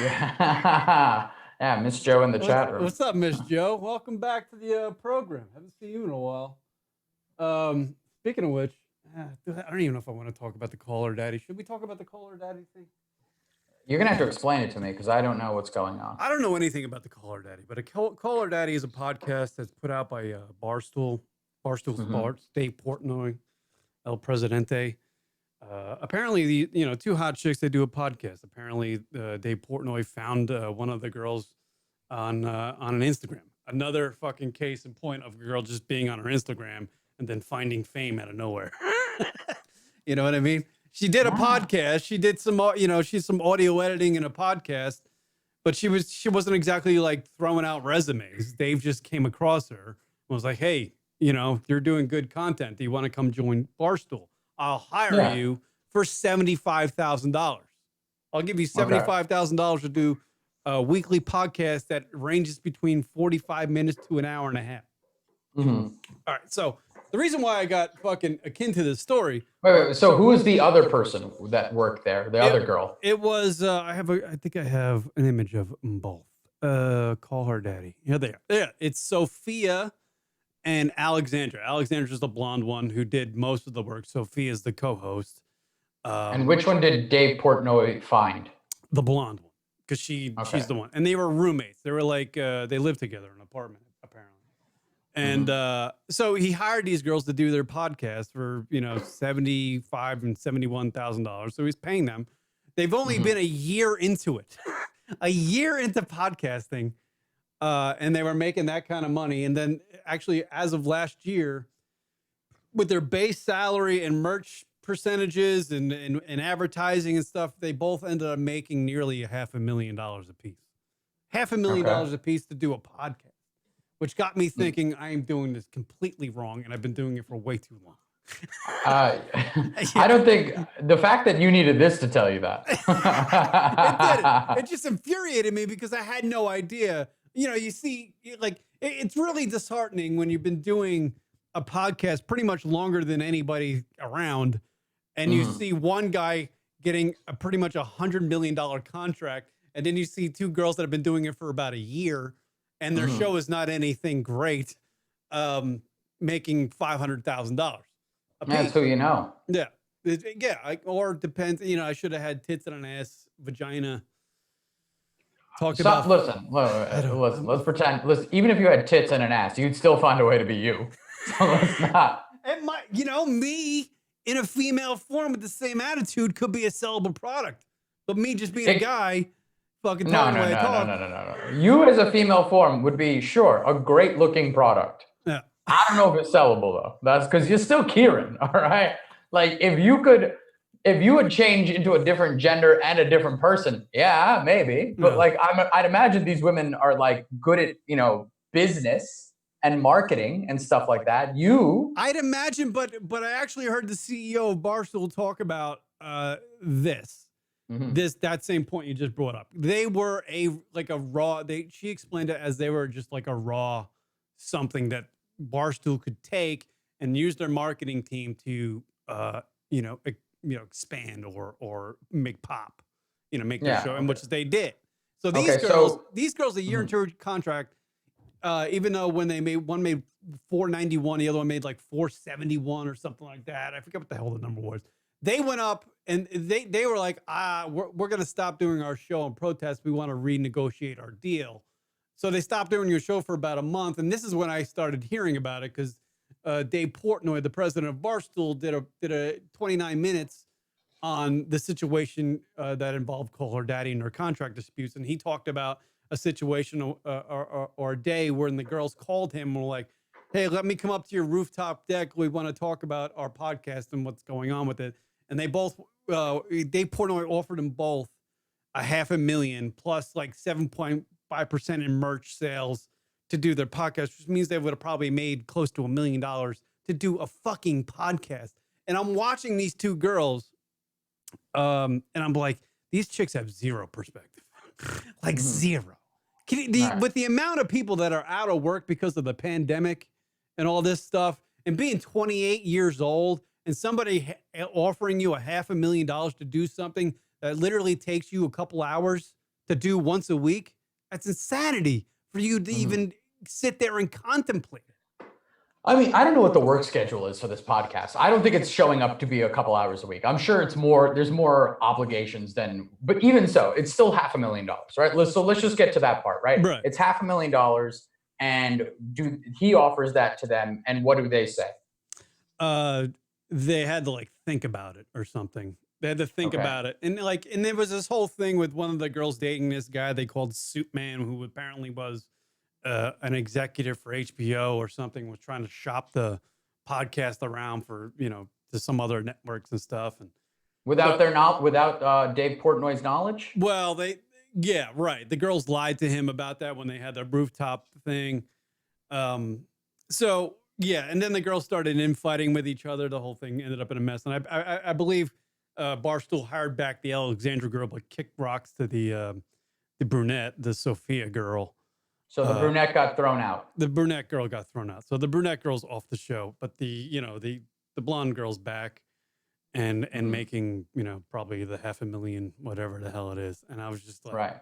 [SPEAKER 4] Yeah. Yeah, Miss Joe in the chat room.
[SPEAKER 3] What's up, Miss Joe? Welcome back to the program. Haven't seen you in a while. Speaking of which, I don't even know if I want to talk about the caller daddy. Should we talk about the caller daddy thing?
[SPEAKER 4] You're going to have to explain it to me because I don't know what's going on.
[SPEAKER 3] I don't know anything about the caller daddy, but a caller daddy is a podcast that's put out by Barstool Sports, Dave Portnoy, El Presidente. Apparently, the 2 hot chicks, they do a podcast. Apparently, Dave Portnoy found one of the girls on an Instagram. Another fucking case in point of a girl just being on her Instagram and then finding fame out of nowhere. You know what I mean? She did a podcast. She did some, she's some audio editing in a podcast, but she wasn't exactly like throwing out resumes. Dave just came across her and was like, hey, you're doing good content. Do you want to come join Barstool? I'll hire you for $75,000. I'll give you $75,000 to do weekly podcast that ranges between 45 minutes to an hour and a half.
[SPEAKER 4] Mm-hmm.
[SPEAKER 3] All right. So the reason why I got fucking akin to this story.
[SPEAKER 4] Wait. So who is the other person that worked there? The other girl?
[SPEAKER 3] It was, I think I have an image of them both. Call her daddy. Yeah, they are. Yeah. It's Sophia and Alexandra. Alexandra's the blonde one who did most of the work. Sophia's the co-host.
[SPEAKER 4] And which one did Dave Portnoy find?
[SPEAKER 3] The blonde one. Because she's the one. And they were roommates. They were like, they lived together in an apartment, apparently. And so he hired these girls to do their podcast for, $75,000 and $71,000. So he's paying them. They've only been a year into it, a year into podcasting. And they were making that kind of money. And then actually, as of last year, with their base salary and merch percentages and advertising and stuff, they both ended up making nearly $500,000 a piece. $500,000 a piece to do a podcast, which got me thinking I am doing this completely wrong, and I've been doing it for way too long.
[SPEAKER 4] I don't think the fact that you needed this to tell you that.
[SPEAKER 3] It just infuriated me because I had no idea. You see, like, it's really disheartening when you've been doing a podcast pretty much longer than anybody around, and you see one guy getting a pretty much $100 million contract, and then you see two girls that have been doing it for about a year, and their show is not anything great, making $500,000.
[SPEAKER 4] That's who you know.
[SPEAKER 3] Yeah. Yeah. Or depends, I should have had tits and an ass, vagina. Listen, let's pretend. Listen, even if you had tits and an ass, you'd still find a way to be you. So let's not. And me in a female form with the same attitude could be a sellable product. But me just being a guy, fucking talking the way I talk.
[SPEAKER 4] No. You as a female form would be, sure, a great looking product.
[SPEAKER 3] Yeah.
[SPEAKER 4] I don't know if it's sellable though. That's because you're still Kieran, all right? Like if you would change into a different gender and a different person, yeah, maybe. But like I'd imagine these women are like good at, business and marketing and stuff like that.
[SPEAKER 3] I'd imagine, but I actually heard the CEO of Barstool talk about that same point you just brought up. They were she explained it as they were just like a raw something that Barstool could take and use their marketing team to expand or make pop, make their show, and which they did. So these girls a year into contract, even though when they made one made $491, the other one made like $471 or something like that. I forget what the hell the number was. They went up and they were like, we're going to stop doing our show and protest. We want to renegotiate our deal. So they stopped doing your show for about a month. And this is when I started hearing about it because Dave Portnoy, the president of Barstool, did a 29 minutes on the situation that involved Call Her Daddy and their contract disputes. And he talked about a situation or a day when the girls called him and were like, hey, let me come up to your rooftop deck. We want to talk about our podcast and what's going on with it. And they both, Dave Portnoy offered them both $500,000 plus like 7.5% in merch sales to do their podcast, which means they would have probably made close to $1 million to do a fucking podcast. And I'm watching these two girls, and I'm like, these chicks have zero perspective, like zero. With the amount of people that are out of work because of the pandemic and all this stuff, and being 28 years old, and somebody offering you $500,000 to do something that literally takes you a couple hours to do once a week, that's insanity for you to even sit there and contemplate it.
[SPEAKER 4] I mean, I don't know what the work schedule is for this podcast. I don't think it's showing up to be a couple hours a week. I'm sure there's more obligations but even so, it's still $500,000, right? So let's just get to that part, right? It's $500,000 and he offers that to them. And what do they say?
[SPEAKER 3] They had to think about it or something. They had to think about it. And there was this whole thing with one of the girls dating this guy they called Soup Man, who apparently was an executive for HBO or something, was trying to shop the podcast around for, to some other networks and stuff. And without
[SPEAKER 4] Dave Portnoy's knowledge?
[SPEAKER 3] Well, the girls lied to him about that when they had their rooftop thing. And then the girls started infighting with each other. The whole thing ended up in a mess. And I believe Barstool hired back the Alexandra girl, but kicked rocks to the the brunette, the Sophia girl.
[SPEAKER 4] So the brunette got thrown out.
[SPEAKER 3] The brunette girl got thrown out. So the brunette girl's off the show, but the blonde girl's back and making, probably the $500,000, whatever the hell it is. And I was just like,
[SPEAKER 4] right.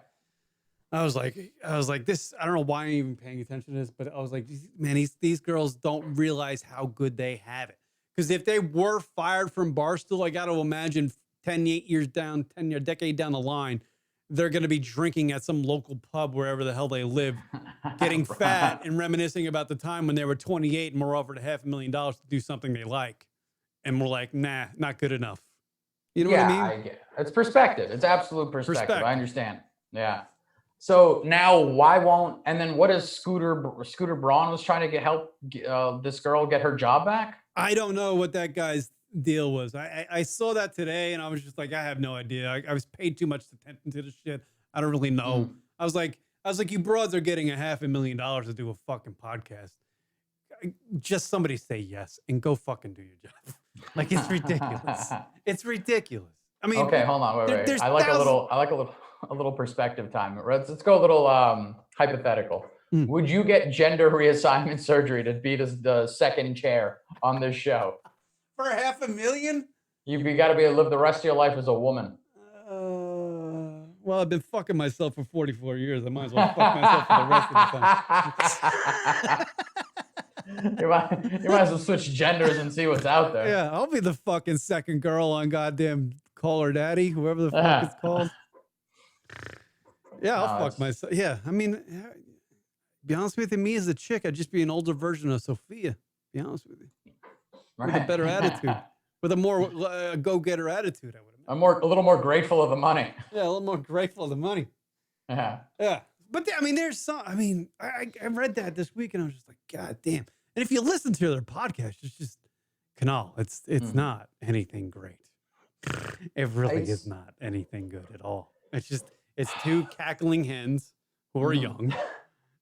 [SPEAKER 3] I was like, this, I don't know why I'm even paying attention to this, but I was like, man, these girls don't realize how good they have it. Because if they were fired from Barstool, I got to imagine 10 years down, 10-year decade down the line, they're going to be drinking at some local pub wherever the hell they live, getting fat and reminiscing about the time when they were 28 and were offered $500,000 to do something they like. And we're like, nah, not good enough. You know what I mean?
[SPEAKER 4] It's perspective. It's absolute perspective. I understand. Yeah. So now why won't, and then what is Scooter Braun was trying to help this girl get her job back?
[SPEAKER 3] I don't know what that guy's deal was. I saw that today and I was just like, I have no idea. I was paid too much attention to this shit. I don't really know. I was like, you broads are getting $500,000 to do a fucking podcast. Just somebody say yes and go fucking do your job. Like, it's ridiculous. It's ridiculous. I mean,
[SPEAKER 4] okay, hold on, wait. I like a little perspective time. Let's go a little hypothetical. Would you get gender reassignment surgery to be the second chair on this show?
[SPEAKER 3] For $500,000?
[SPEAKER 4] You got to be able to live the rest of your life as a woman.
[SPEAKER 3] Well, I've been fucking myself for 44 years. I might as well fuck myself for the rest of the time.
[SPEAKER 4] You might as well switch genders and see what's out there.
[SPEAKER 3] Yeah, I'll be the fucking second girl on goddamn Call Her Daddy, whoever the fuck it's called. Yeah, I'll fuck myself. Yeah, I mean, be honest with you, me as a chick, I'd just be an older version of Sophia. Be honest with you. With a better attitude. With a more go-getter attitude, I would imagine.
[SPEAKER 4] A little more grateful of the money.
[SPEAKER 3] Yeah, a little more grateful of the money.
[SPEAKER 4] Yeah.
[SPEAKER 3] Yeah. But I mean, there's some, I mean, I read that this week and I was just like, God damn. And if you listen to their podcast, it's just canal. It's not anything great. It really is not anything good at all. It's two cackling hens who are young.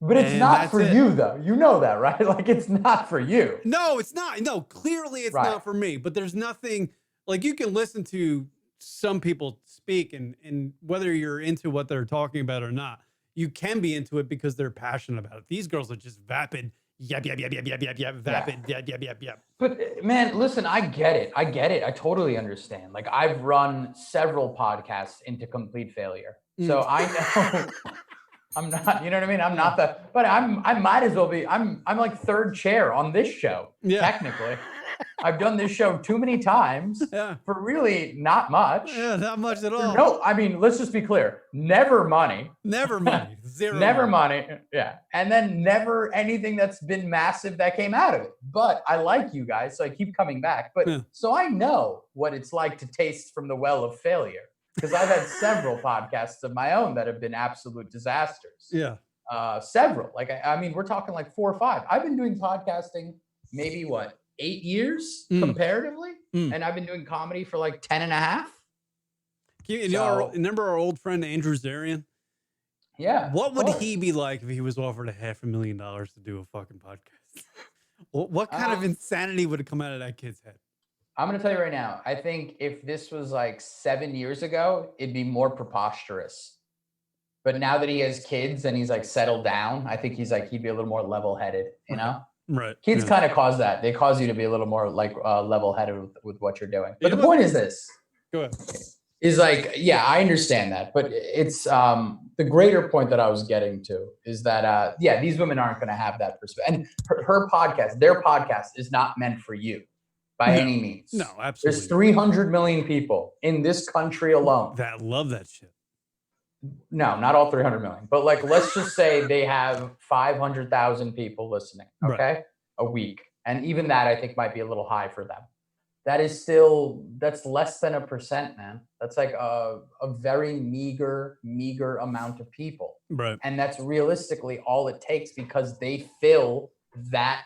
[SPEAKER 4] But it's not for you, though. You know that, right? Like, it's not for you.
[SPEAKER 3] No, it's not. No, clearly it's not for me. But there's nothing, like, you can listen to some people speak, and whether you're into what they're talking about or not, you can be into it because they're passionate about it. These girls are just vapid, vapid, yap.
[SPEAKER 4] But, man, listen, I get it. I totally understand. Like, I've run several podcasts into complete failure. So I know... I'm not, you know what I mean? I'm not but I might as well be, I'm like third chair on this show, technically. I've done this show too many times for really not much.
[SPEAKER 3] Yeah, not much at all.
[SPEAKER 4] No, I mean, let's just be clear. Never money.
[SPEAKER 3] Never money. Zero.
[SPEAKER 4] Never money. Yeah. And then never anything that's been massive that came out of it. But I like you guys, so I keep coming back. But so I know what it's like to taste from the well of failure. Because I've had several podcasts of my own that have been absolute disasters.
[SPEAKER 3] Yeah.
[SPEAKER 4] Several. Like, I mean, we're talking like 4 or 5. I've been doing podcasting maybe 8 years comparatively? And I've been doing comedy for like 10 and a half.
[SPEAKER 3] Remember our old friend Andrew Zarian?
[SPEAKER 4] Yeah.
[SPEAKER 3] What would he be like if he was offered $500,000 to do a fucking podcast? What kind of insanity would come out of that kid's head?
[SPEAKER 4] I'm going to tell you right now, I think if this was like 7 years ago, it'd be more preposterous. But now that he has kids and he's like settled down, I think he'd be a little more level-headed, you know?
[SPEAKER 3] Right.
[SPEAKER 4] Kids kind of cause that. They cause you to be a little more like level-headed with what you're doing. But the point is this.
[SPEAKER 3] Go ahead.
[SPEAKER 4] Is like, yeah, I understand that. But it's the greater point that I was getting to is that, these women aren't going to have that perspective. And her podcast, their podcast is not meant for you. By any means.
[SPEAKER 3] No, absolutely.
[SPEAKER 4] There's 300 million people in this country alone
[SPEAKER 3] that love that shit.
[SPEAKER 4] No, not all 300 million. But like, let's just say they have 500,000 people listening, okay? A week. And even that, I think, might be a little high for them. That's less than 1%, man. That's like a very meager amount of people.
[SPEAKER 3] Right.
[SPEAKER 4] And that's realistically all it takes because they fill that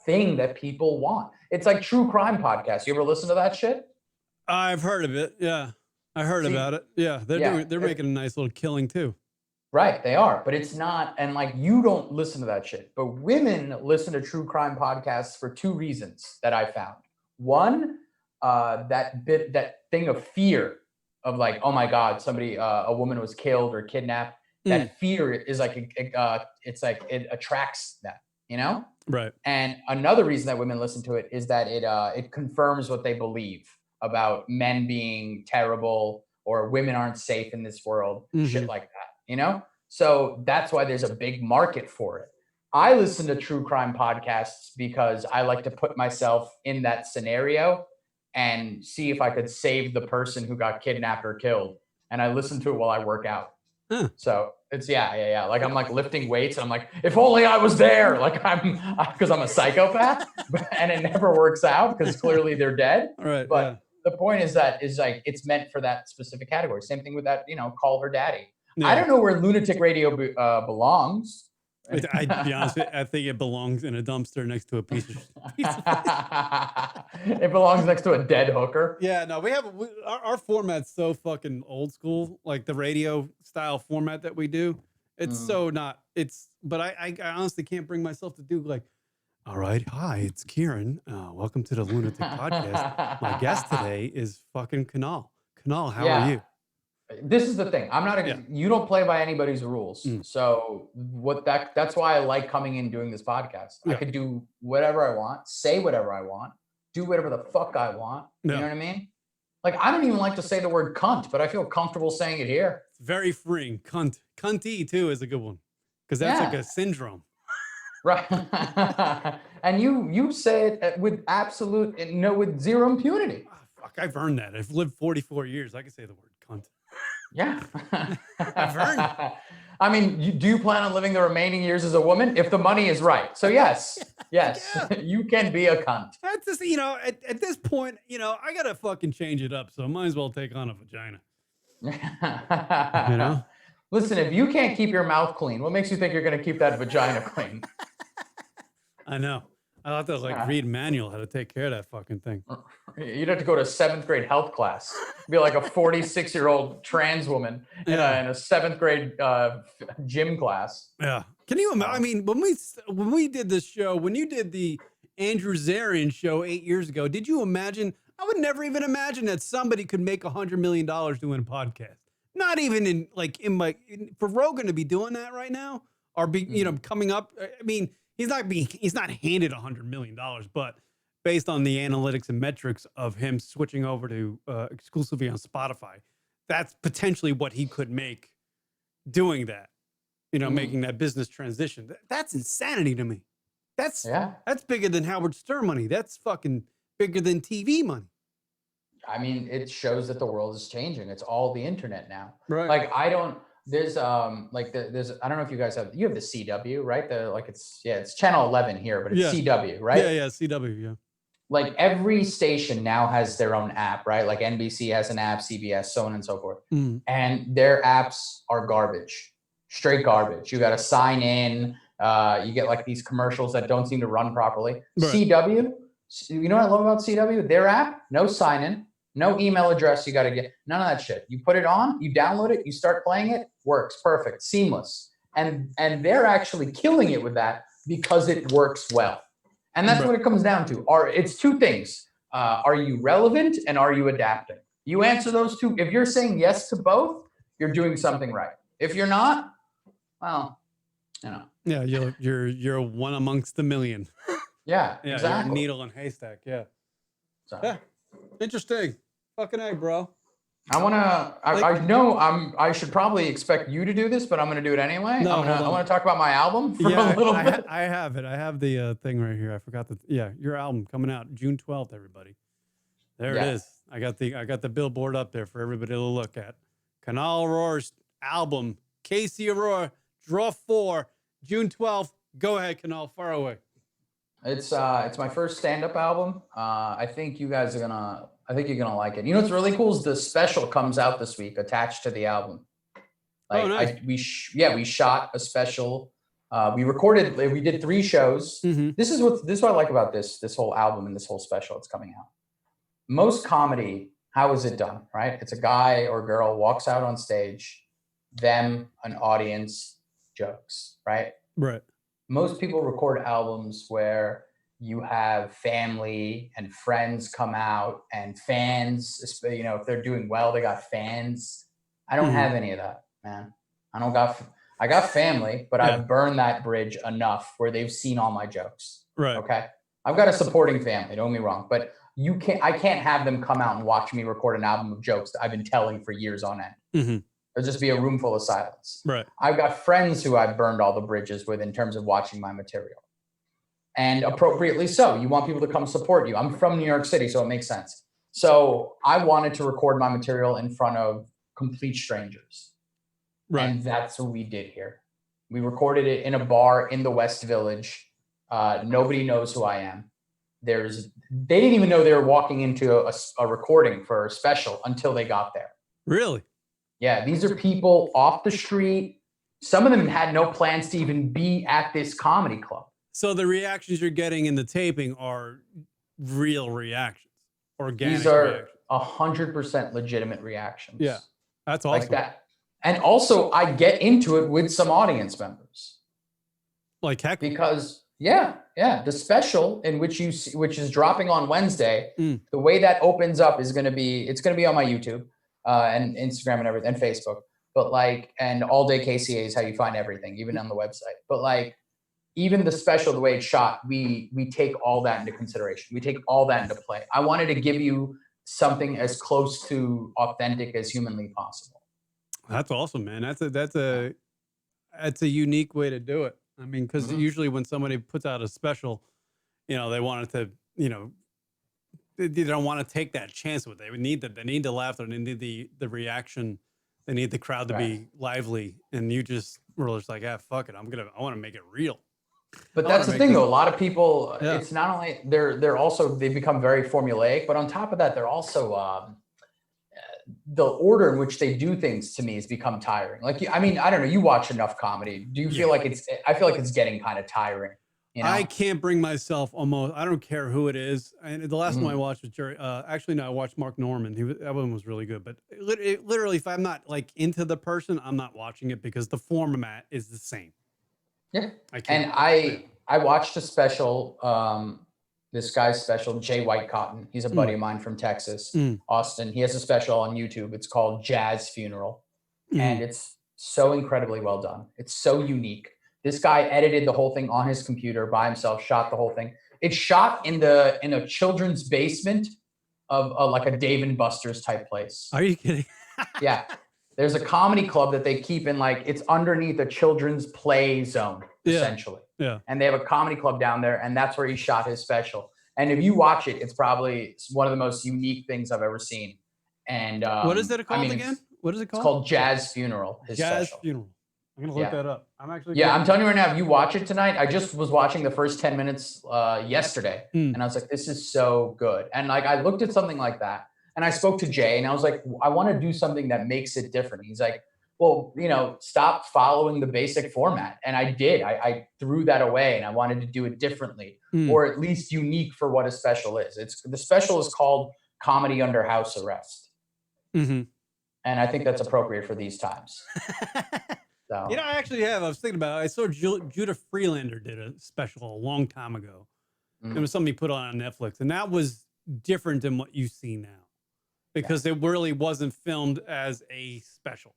[SPEAKER 4] thing that people want. It's like true crime podcasts. You ever listen to that shit?
[SPEAKER 3] I've heard of it. Yeah. I heard about it. Yeah. They're making a nice little killing too.
[SPEAKER 4] Right. They are, but it's not. And like, you don't listen to that shit, but women listen to true crime podcasts for 2 reasons that I found. One, that thing of fear of like, oh my God, somebody, a woman was killed or kidnapped. that fear is like, it's like it attracts them, you know?
[SPEAKER 3] Right.
[SPEAKER 4] And another reason that women listen to it is that it confirms what they believe about men being terrible or women aren't safe in this world, shit like that, you know? So that's why there's a big market for it. I listen to true crime podcasts because I like to put myself in that scenario and see if I could save the person who got kidnapped or killed. And I listen to it while I work out.
[SPEAKER 3] Huh.
[SPEAKER 4] So it's yeah. Like I'm like lifting weights and I'm like, if only I was there. Like because I'm a psychopath, and it never works out because clearly they're dead.
[SPEAKER 3] Right.
[SPEAKER 4] But the point is that is like it's meant for that specific category. Same thing with that, call her daddy.
[SPEAKER 3] Yeah.
[SPEAKER 4] I don't know where Lunatic Radio belongs.
[SPEAKER 3] I'd be honest with you, I think it belongs in a dumpster next to a piece of
[SPEAKER 4] It belongs next to a dead hooker.
[SPEAKER 3] Yeah, no, our format's so fucking old school, like the radio style format that we do. It's so not, but I honestly can't bring myself to do like, all right, hi, it's Kieran. Welcome to the Lunatic Podcast. My guest today is fucking Kunal. Kunal, how are you?
[SPEAKER 4] This is the thing. I'm not. You don't play by anybody's rules. So that's why I like coming in doing this podcast. I could do whatever I want, say whatever I want, do whatever the fuck I want. You know what I mean? Like I don't even like to say the word cunt, but I feel comfortable saying it here.
[SPEAKER 3] It's very freeing. Cunty too is a good one because that's like a syndrome.
[SPEAKER 4] Right. And you say it with with zero impunity.
[SPEAKER 3] Oh, fuck, I've earned that. I've lived 44 years. I can say the word cunt.
[SPEAKER 4] Yeah.
[SPEAKER 3] I've earned it.
[SPEAKER 4] I mean, do you plan on living the remaining years as a woman if the money is right? So yes, you can be a cunt.
[SPEAKER 3] That's just, at this point, I got to fucking change it up. So I might as well take on a vagina.
[SPEAKER 4] Listen, if you can't keep your mouth clean, what makes you think you're going to keep that vagina clean?
[SPEAKER 3] I know. I'll have to read manual how to take care of that fucking thing.
[SPEAKER 4] You'd have to go to 7th grade health class. Be like a 46-year-old trans woman in a 7th grade gym class.
[SPEAKER 3] Yeah. Can you imagine? I mean, when we did this show, when you did the Andrew Zarian show 8 years ago, did you imagine? I would never even imagine that somebody could make $100 million doing a podcast. Not even for Rogan to be doing that right now or be, coming up. I mean, he's not handed $100 million, but based on the analytics and metrics of him switching over to exclusively on Spotify, that's potentially what he could make doing that, making that business transition. That's insanity to me. That's bigger than Howard Stern money. That's fucking bigger than TV money.
[SPEAKER 4] I mean, it shows that the world is changing. It's all the internet now.
[SPEAKER 3] Right.
[SPEAKER 4] Like there's I don't know if you guys have the CW, right? It's channel 11 here, but it's CW, right?
[SPEAKER 3] Yeah, CW, yeah.
[SPEAKER 4] Like every station now has their own app, right? Like NBC has an app, CBS, so on and so forth. And their apps are garbage, straight garbage. You got to sign in. You get like these commercials that don't seem to run properly. Right. CW, you know what I love about CW? Their app, no sign in. No email address you got to get. None of that shit. You put it on, you download it, you start playing it, works perfect, seamless. And they're actually killing it with that because it works well. And that's what it comes down to. It's two things. Are you relevant and are you adapting? You answer those two. If you're saying yes to both, you're doing something right. If you're not, well,
[SPEAKER 3] Yeah, you're one amongst the million.
[SPEAKER 4] Yeah, exactly.
[SPEAKER 3] You're a needle in a haystack. Yeah.
[SPEAKER 4] So.
[SPEAKER 3] Yeah. Interesting. Fucking A, bro.
[SPEAKER 4] I should probably expect you to do this, but I'm going to do it anyway.
[SPEAKER 3] No,
[SPEAKER 4] I want to talk about my album for a little bit.
[SPEAKER 3] I have it. I have the thing right here. I forgot your album coming out June 12th, everybody. There it is. I got the billboard up there for everybody to look at. Kunal Auror's album, Casey Aurora, Draw 4, June 12th. Go ahead, Kunal, far away.
[SPEAKER 4] It's my first stand-up album. I think you guys are gonna like it. You know what's really cool is the special comes out this week attached to the album. Nice. We shot a special. We did 3 shows. Mm-hmm. This is what I like about this whole album and this whole special that's coming out. Most comedy, how is it done? Right? It's a guy or girl walks out on stage, them, an audience, jokes. Right.
[SPEAKER 3] Right.
[SPEAKER 4] Most people record albums where you have family and friends come out and fans, if they're doing well, they got fans. I don't have any of that, man. I don't got I got family, but
[SPEAKER 3] Yeah.
[SPEAKER 4] I've burned that bridge enough where they've seen all my jokes.
[SPEAKER 3] Right.
[SPEAKER 4] Okay. I've got a supporting family, don't get me wrong, but I can't have them come out and watch me record an album of jokes that I've been telling for years on end.
[SPEAKER 3] Mm-hmm.
[SPEAKER 4] There'll just be a room full of silence.
[SPEAKER 3] Right.
[SPEAKER 4] I've got friends who I've burned all the bridges with in terms of watching my material. And appropriately so. You want people to come support you. I'm from New York City, so it makes sense. So I wanted to record my material in front of complete strangers.
[SPEAKER 3] Right.
[SPEAKER 4] And that's what we did here. We recorded it in a bar in the West Village. Nobody knows who I am. They didn't even know they were walking into a recording for a special until they got there.
[SPEAKER 3] Really?
[SPEAKER 4] Yeah, these are people off the street. Some of them had no plans to even be at this comedy club.
[SPEAKER 3] So the reactions you're getting in the taping are real reactions, organic
[SPEAKER 4] These are
[SPEAKER 3] reactions.
[SPEAKER 4] 100% legitimate reactions.
[SPEAKER 3] Yeah, that's awesome.
[SPEAKER 4] Like that. And also, I get into it with some audience members.
[SPEAKER 3] Like heck.
[SPEAKER 4] Because the special in which is dropping on Wednesday, the way that opens up is going to be on my YouTube and Instagram and everything and Facebook. But and All Day KCA is how you find everything, even on the website. But even the special, the way it's shot, we take all that into consideration. We take all that into play. I wanted to give you something as close to authentic as humanly possible.
[SPEAKER 3] That's awesome, man. That's a unique way to do it. I mean, because usually when somebody puts out a special, they want it to, they don't want to take that chance with it. They need the laughter. They need the reaction. They need the crowd to be lively. And you just were just like, fuck it. I want to make it real.
[SPEAKER 4] But that's the thing, though. A lot of people, it's not only they become very formulaic, but on top of that, they're also the order in which they do things to me has become tiring. I don't know. You watch enough comedy. Do you feel like I feel like it's getting kind of tiring.
[SPEAKER 3] I can't bring myself almost. I don't care who it is. And the last one I watched was Jerry. Actually, no, I watched Mark Norman. That one was really good. But literally, if I'm not into the person, I'm not watching it because the format is the same.
[SPEAKER 4] Yeah. I watched a special, this guy's special, Jay Whitecotton. He's a buddy of mine from Texas, Austin. He has a special on YouTube. It's called Jazz Funeral. And it's so incredibly well done. It's so unique. This guy edited the whole thing on his computer by himself, shot the whole thing. It's shot in a children's basement of a Dave and Buster's type place.
[SPEAKER 3] Are you kidding?
[SPEAKER 4] Yeah. There's a comedy club that they keep in it's underneath a children's play zone, essentially.
[SPEAKER 3] Yeah.
[SPEAKER 4] And they have a comedy club down there, and that's where he shot his special. And if you watch it, it's probably one of the most unique things I've ever seen. And
[SPEAKER 3] what is it called again? What is it called?
[SPEAKER 4] It's called Jazz Funeral.
[SPEAKER 3] Jazz Funeral. I'm gonna look that up. I'm actually
[SPEAKER 4] I'm telling you right now, if you watch it tonight, I just was watching the first 10 minutes yesterday, and I was like, this is so good. And I looked at something like that. And I spoke to Jay and I was like, I want to do something that makes it different. He's like, well, stop following the basic format. And I did. I threw that away and I wanted to do it differently or at least unique for what a special is. The special is called Comedy Under House Arrest. Mm-hmm. And I think that's appropriate for these times. So.
[SPEAKER 3] I was thinking about it. I saw Judah Freelander did a special a long time ago. It was something he put on Netflix. And that was different than what you see now. Because it really wasn't filmed as a special.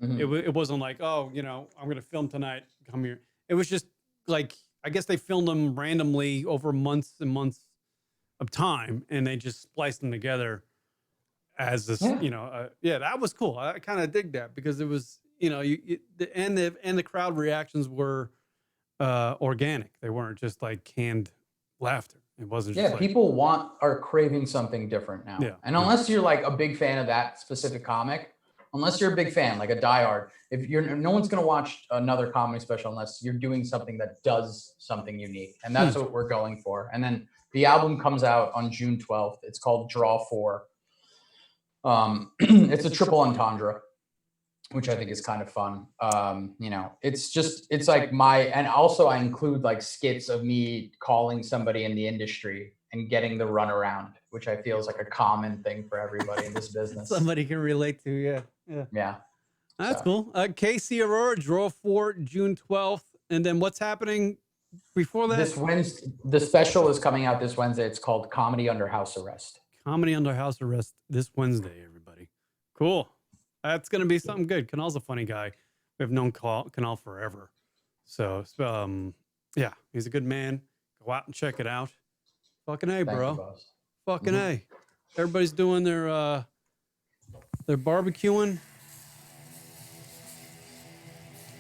[SPEAKER 3] It wasn't like, I'm going to film tonight. Come here. It was just I guess they filmed them randomly over months and months of time, and they just spliced them together as this. That was cool. I kind of dig that because it was, the crowd reactions were organic. They weren't just canned laughter. It wasn't just
[SPEAKER 4] people are craving something different now. Yeah. And unless you're a big fan of that specific comic, unless you're a big fan, like a diehard, no one's going to watch another comedy special unless you're doing something that does something unique. And that's what we're going for. And then the album comes out on June 12th. It's called Draw 4. It's a triple entendre, which I think is kind of fun. It's and also I include skits of me calling somebody in the industry and getting the runaround, which I feel is a common thing for everybody in this business.
[SPEAKER 3] Somebody can relate to, yeah. That's cool. KC Aurora, Draw 4, June 12th. And then what's happening before that?
[SPEAKER 4] This Wednesday, the special is coming out this Wednesday. It's called Comedy Under House Arrest.
[SPEAKER 3] Comedy Under House Arrest this Wednesday, everybody. Cool. That's going to be something good. Kanal's a funny guy. We've known Kanal forever. So, yeah, he's a good man. Go out and check it out. Fucking A, bro.
[SPEAKER 4] Thank you, boss.
[SPEAKER 3] Fucking A. Everybody's doing their barbecuing.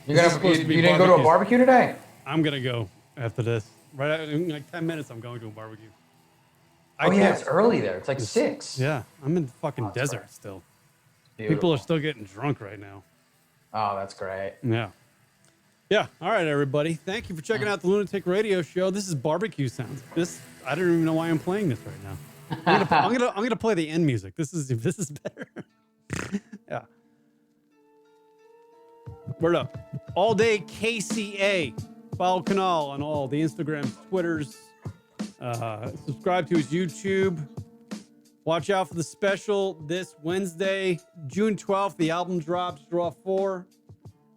[SPEAKER 4] You didn't go to a barbecue today?
[SPEAKER 3] I'm gonna go after this. Right in like 10 minutes, I'm going to a barbecue.
[SPEAKER 4] It's early there. It's like 6.
[SPEAKER 3] Yeah, I'm in the fucking desert
[SPEAKER 4] great.
[SPEAKER 3] still.
[SPEAKER 4] Beautiful.
[SPEAKER 3] People are still getting drunk right now.
[SPEAKER 4] Oh, that's great.
[SPEAKER 3] Yeah. Yeah. All right, everybody. Thank you for checking out the Lunatic Radio Show. This is barbecue sounds. I don't even know why I'm playing this right now. I'm gonna play the end music. This is better. Yeah. Word up. All day KCA. Follow Kanal on all the Instagrams, Twitters. Subscribe to his YouTube. Watch out for the special this Wednesday, June 12th. The album drops, Draw 4.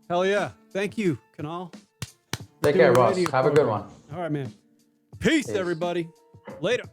[SPEAKER 3] Hell yeah. Thank you, Kanal.
[SPEAKER 4] Take care, boss. Have a good one.
[SPEAKER 3] All right, man. Peace, everybody. Later.